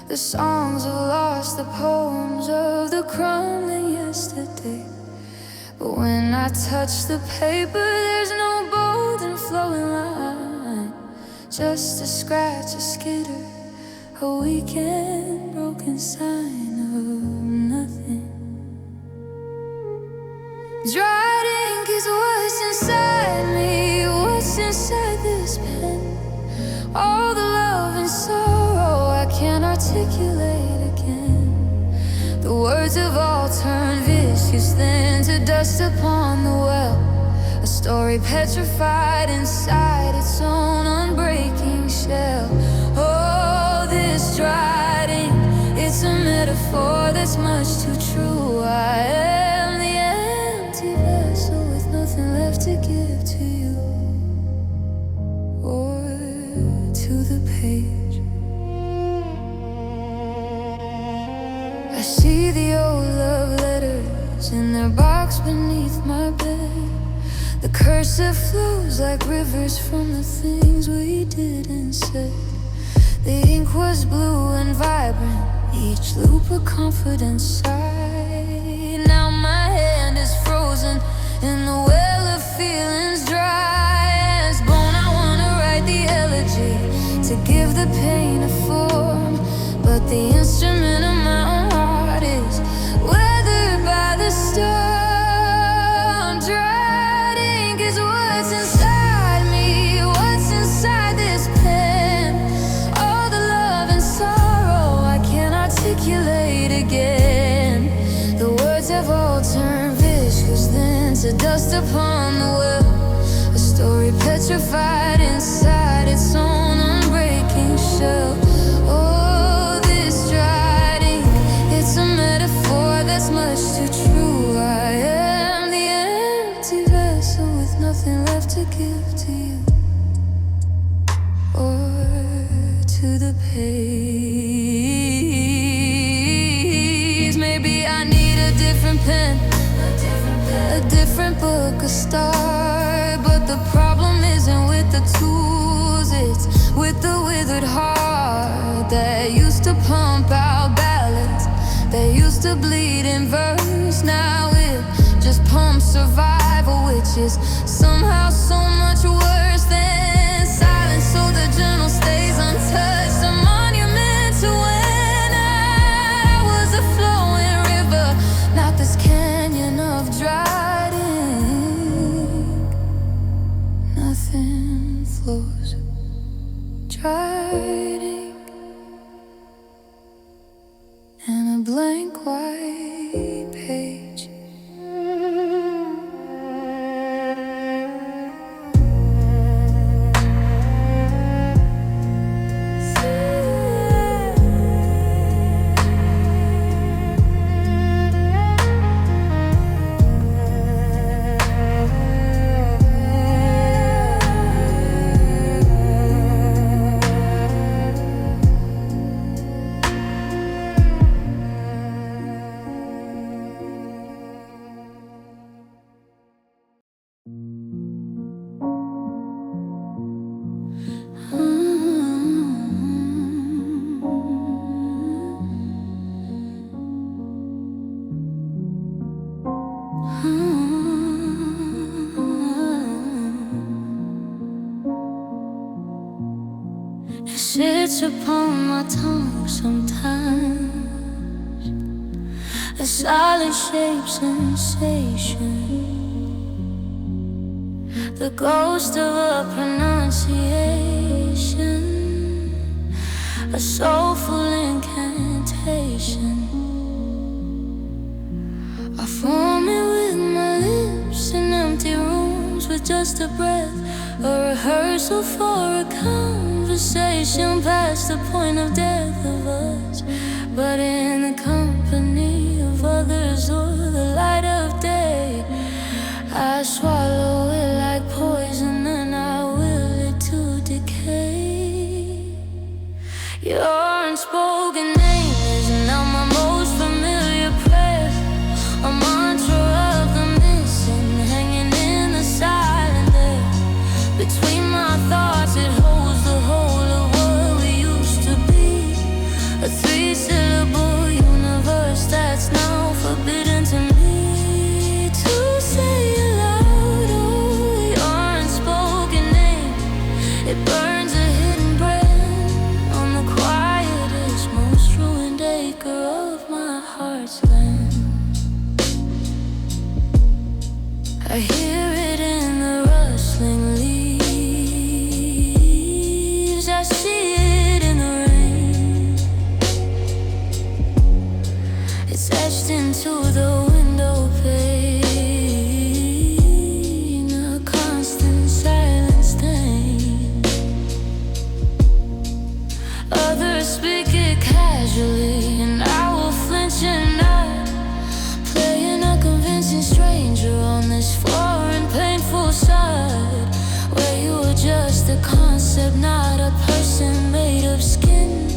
Speaker 1: the songs of lost, the poems of the crumbling yesterday. But when I touch the paper, there's no bold and flowing line. just a scratch, a skitter, a weekend broken sign of nothing. Dried ink is what's inside me, what's inside this pen. All the love and sorrow I can't articulate again. The words have all turned vicious then to dust upon the well. A story petrified inside its own unbreaking shell. Oh, this dried ink, it's a metaphor that's much too true. I am the empty vessel with nothing left to give to you or to the page. I see the old love letters in their box beneath my bed. The cursive flows like rivers from the things we did and said. The ink was blue and vibrant, each loop a confident sigh. Now my hand is frozen in the well of feelings dry as bone. I wanna write the elegy to give the pain a form, but the instrument of my own heart is weathered by the storm. Dried ink is what's inside me, what's inside this pen. All the love and sorrow I can't articulate again. The words have all turned vicious then to dust upon the well. A story petrified inside its own unbreaking shell. Oh, this dried ink, it's a metaphor that's much too true. I am the empty vessel with nothing left to give to you or to the page. Maybe I need a different pen, a different book, a start. But the problem isn't with the tools, it's with the withered heart that used to pump out ballads, that used to bleed in verse. Now it just pumps survival, which is somehow so much worse than silence. So the journal stays untouched, a monument to when I was a flowing river, not this canyon of dried ink. Nothing flows, dried ink and a blank white page. It sits upon my tongue sometimes, a silent shape sensation, the ghost of a pronunciation, a soulful incantation. I form it with my lips in empty rooms with just a breath, a rehearsal for a conversation past the point of death of us, but in the company of others or the light of day. I swallow it like poison and I will it to decay. Your unspoken name is now my most familiar prayer, a mantra of the missing, hanging in the silent air. Between my thoughts it holds the whole of what we used to be, a three-syllable universe that's now forbidden to me to say aloud. Oh, your unspoken name, it burns a hit. hear it in the rustling leaves. I see it in the rain. It's etched into the window pane, a constant silent stain. Others speak it casually, and I will flinch and nod, playing a convincing stranger on this foreign, painful side, where you are just a concept, not a person made of skin,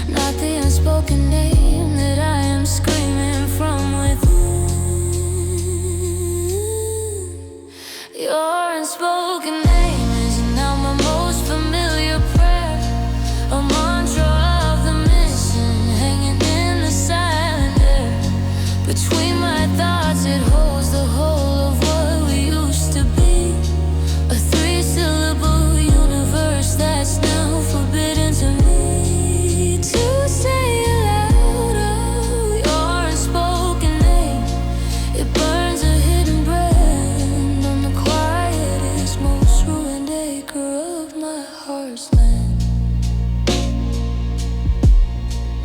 Speaker 1: not the unspoken name that I am screaming from within. Your unspoken name is now my most familiar prayer, a mantra of the missing, hanging in the silent air. Between my thoughts it holds the whole of what we used to be, a three-syllable universe that's now forbidden to me to say aloud. Oh, your unspoken name, it burns a hidden brand on the quietest, most ruined acre of my heart's land.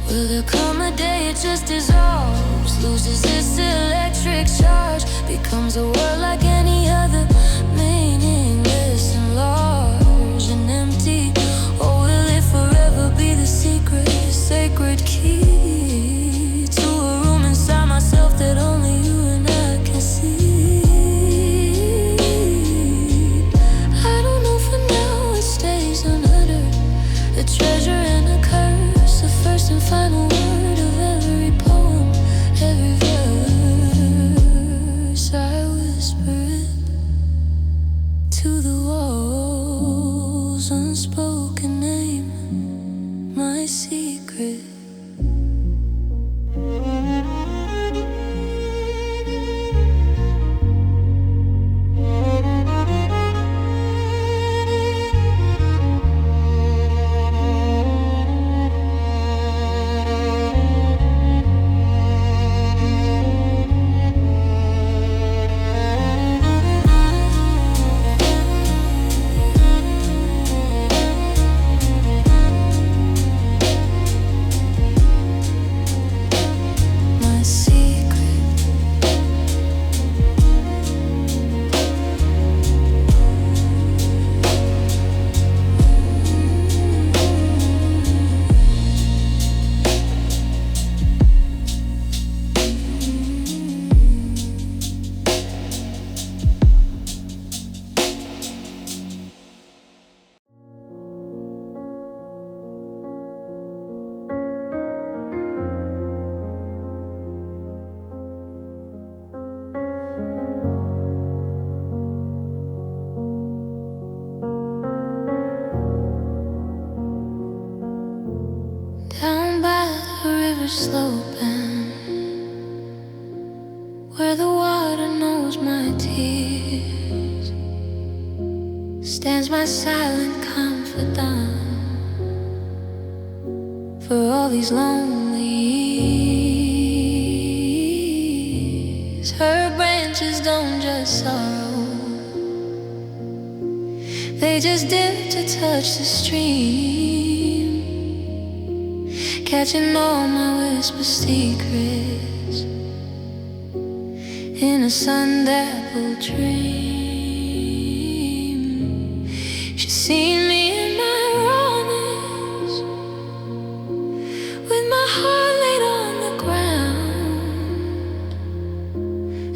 Speaker 1: Will there come a day it just dissolves, loses its electric charge, becomes a word like any other, meaningless and large and empty? Or will it forever be the secret, sacred key to a room inside myself that only you and I can see? I don't know, for now it stays unuttered, a treasure and a curse, the first and final word of every poem, every verse. I whisper it to the walls, unspoken name, my secret. My secret. Down by the river sloping, where the water knows my tears, stands my silent confidant. For all these lonely years, her branches don't just sorrow, they just dip to touch the stream, catching all my whisper secrets in a sun-dappled dream. She's seen me in my rawness, with my heart laid on the ground,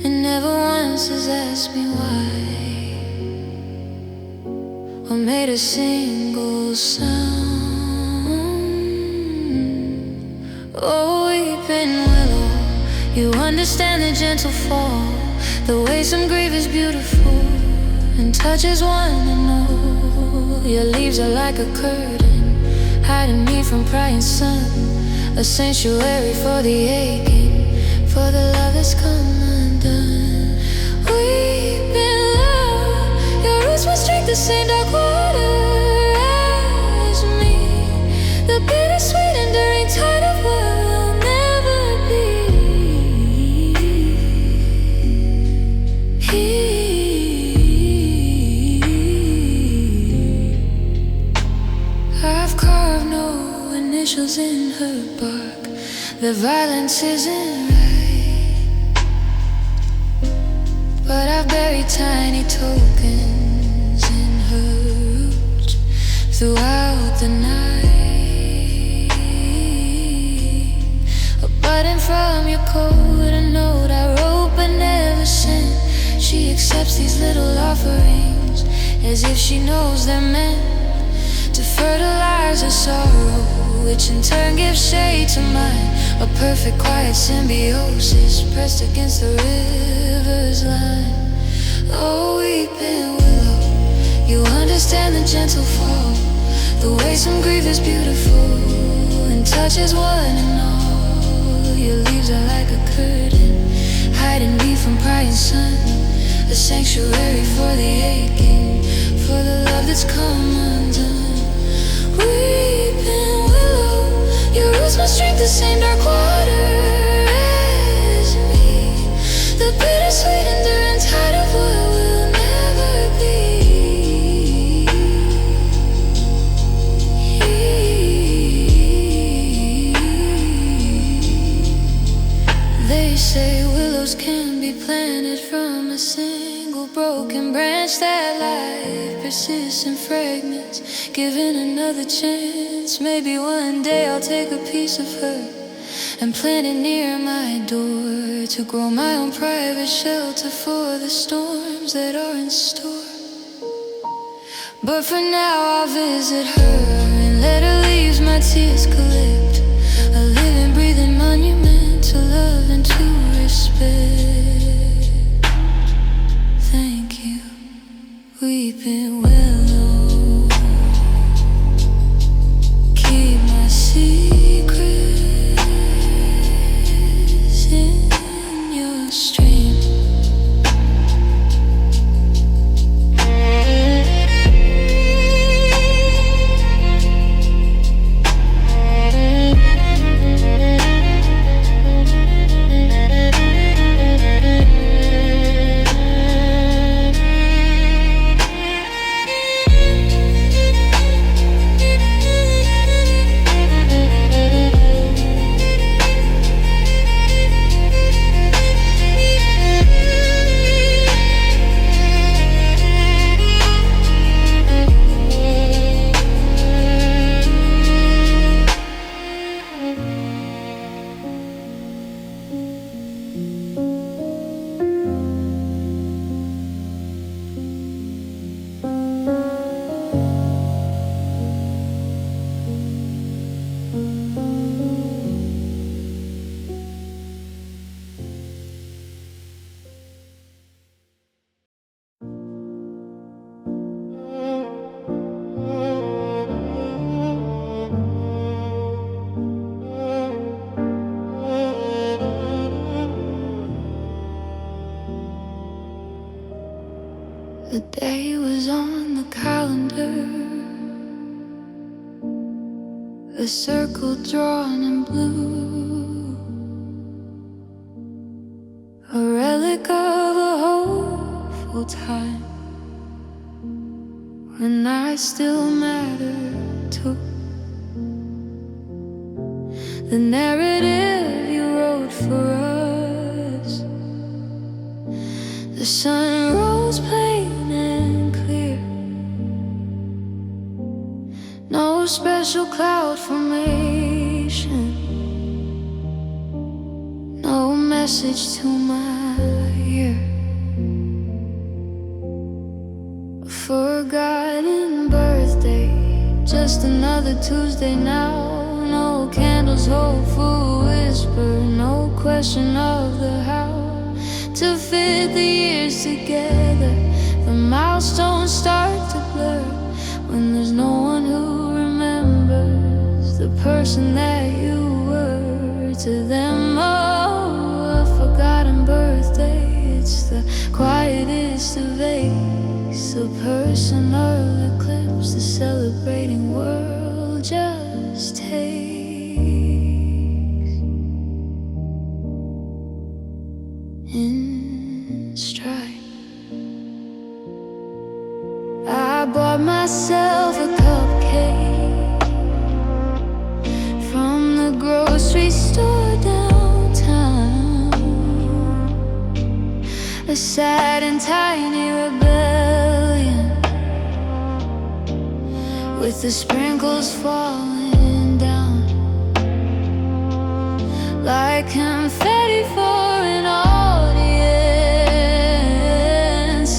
Speaker 1: and never once has asked me why, or made a single sound. Oh, weeping willow, you understand the gentle fall, the way some grief is beautiful and touches one and all. Your leaves are like a curtain, hiding me from prying sun, a sanctuary for the aching, for the love that's come undone. Weeping love, your roots must drink the same dark water as me, the bittersweet enduring tide of what will never be. Here emotions in her bark. The violence isn't right, but I've buried tiny tokens in her roots throughout the night. A button from your coat, a note I wrote but never sent. She accepts these little offerings as if she knows they're meant to fertilize her sorrow, which in turn gives shade to mine. A perfect quiet symbiosis pressed against the river's line. Oh, weeping willow, you understand the gentle fall, the way some grief is beautiful and touches one and all. Your leaves are like a curtain, hiding me from prying sun, a sanctuary for the aching, for the love that's come undone. Weeping willow, your roots must drink the same dark water as me, the bittersweet enduring tide of what will never be. They say willows can be planted from a single broken branch, that life persists in fragments, given another chance. Maybe one day I'll take a piece of her and plant it near my door, to grow my own private shelter for the storms that are in store. But for now I'll visit her and let her leaves my tears collect, a living, breathing monument to love and to respect. Thank you, weeping willow. Keep my secrets in your stream. The day was on the calendar, a circle drawn in blue, a relic of a hopeful time when I still mattered too. The narrative you wrote for us, the sun rose plain and clear, no special cloud formation, no message to my ear. A forgotten birthday, just another Tuesday now. No candles, hopeful whisper, no question of the how. To fit the years together, the milestones start to blur when there's no one who remembers the person that you were to them. Oh, a forgotten birthday, it's the quietest of aches, a personal eclipse, the celebrating world just takes in stride. I bought myself a cupcake, a sad and tiny rebellion, with the sprinkles falling down like confetti for an audience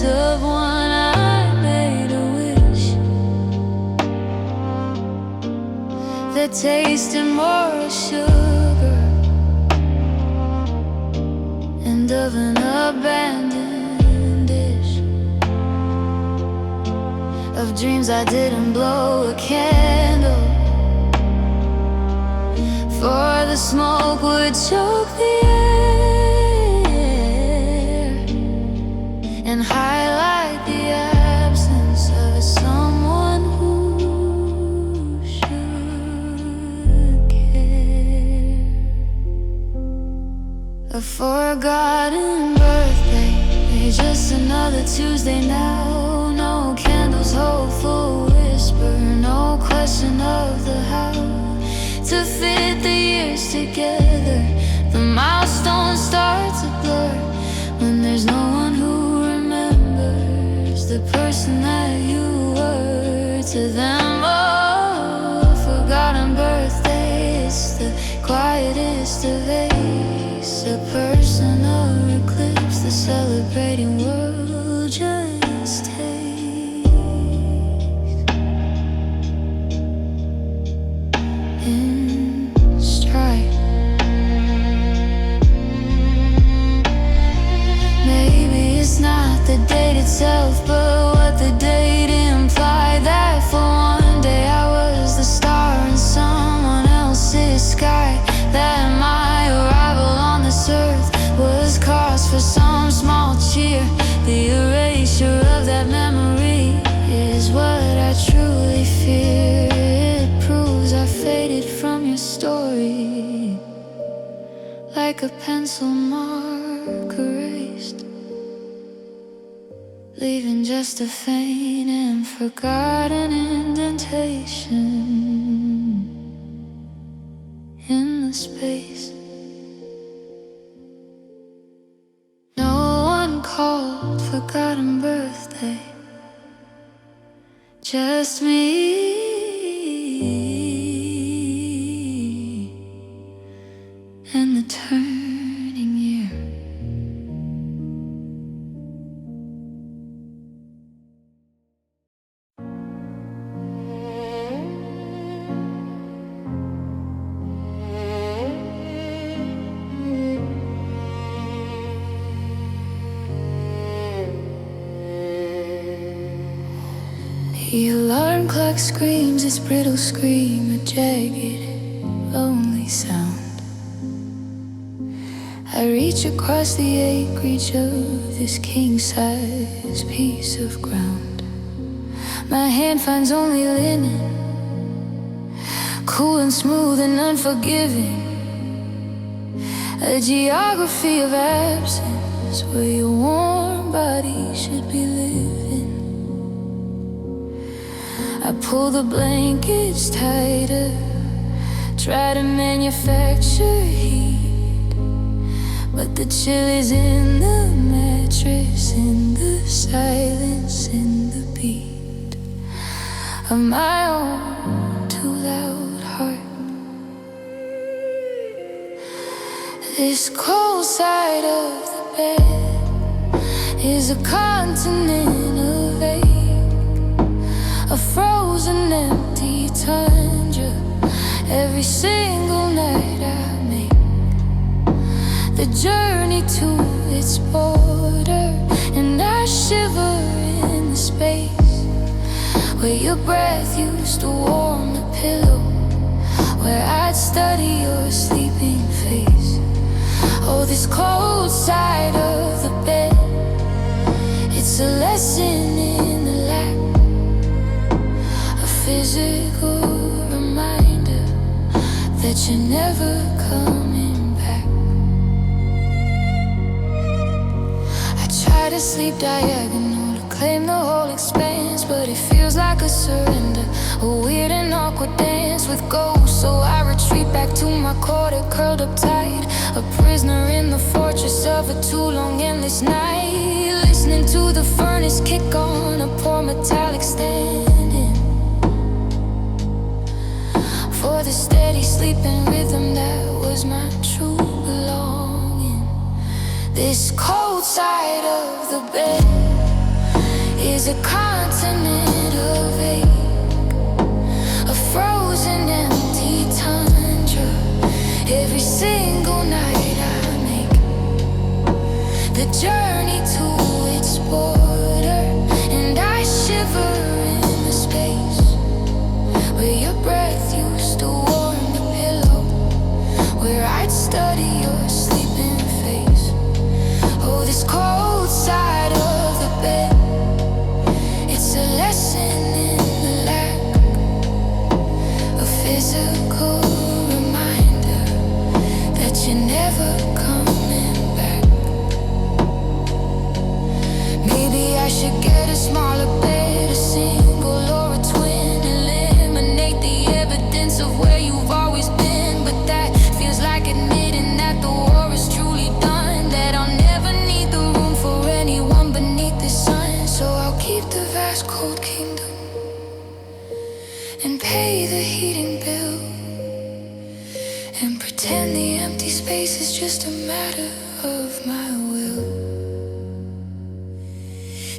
Speaker 1: of one. I made a wish that tasted more of sugar and of an abandoned dish, of dreams I didn't blow a candle, for the smoke would choke the air and highlight the absence of someone who should care. A forgotten birthday, just another Tuesday now. No candles, hopeful whisper, no question of the how to fit the years together. The milestones start to blur when there's no one who remembers the person that you were to them. Oh, forgotten birthday, it's the quietest of aches, a personal eclipse, the celebrating world just takes in stride. Maybe it's not the date itself, but what the date implied. That for one day I was the star in someone else's sky, that my arrival on this earth was cause for some small cheer. The erasure of that memory is what I truly fear. It proves I faded from your story like a pencil mark erased, leaving just a faint and forgotten indentation in the space. No one called forgotten birthday, just me and the turning year. The alarm clock screams its brittle scream, a jagged, lonely sound. I reach across the acreage of this king-size piece of ground. My hand finds only linen, cool and smooth and unforgiving, a geography of absence where your warm body should be living. I pull the blankets tighter, try to manufacture heat, but the chill is in the mattress, in the silence, in the beat of my own too loud heart. This cold side of the bed is a continent of ache, a frozen empty tundra. Every single night I make the journey to its border, and I shiver in the space where your breath used to warm the pillow, where I'd study your sleeping face. Oh, this cold side of the bed, it's a lesson in the lack of physical reminder that you're never coming back. I try to sleep diagonal to claim the whole expanse, but it feels like a surrender, a weird and awkward dance dance with ghosts. So I retreat back to my quarter, curled up tight, a prisoner in the fortress of a too long endless night, listening to the furnace kick on a poor metallic standing, for the steady sleeping rhythm that was my true belonging. This cold side of the bed is a continent of ache, a frozen empty tundra. Every single night I make the journey to its border, and I shiver in the space where your breath used to warm the pillow, where I'd study your sleeping face. Oh, this cold side of the bed, it's a lesson in the lack of physical reminder that you're never coming back. Maybe I should get a smaller bed, a single or a twin, eliminate the evidence of where you've always been. But that feels like admitting that the war is truly done, that I'll never need the room for anyone beneath the sun. So I'll keep the vast cold kingdom and pay the heating bill, and pretend the empty space is just a matter of my will.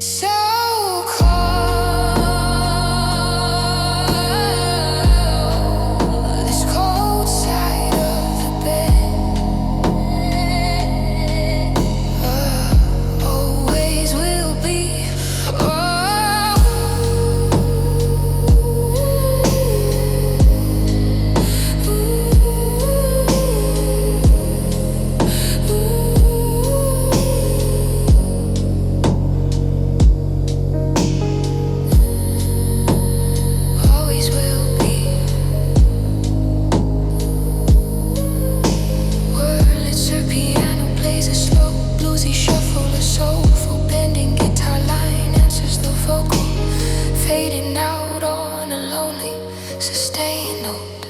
Speaker 1: So cold, this cold side of the bed, always will be. Always will be. Wurlitzer piano plays a slow bluesy shuffle, a soulful bending guitar line answers the vocal, fading out on a lonely sustained note.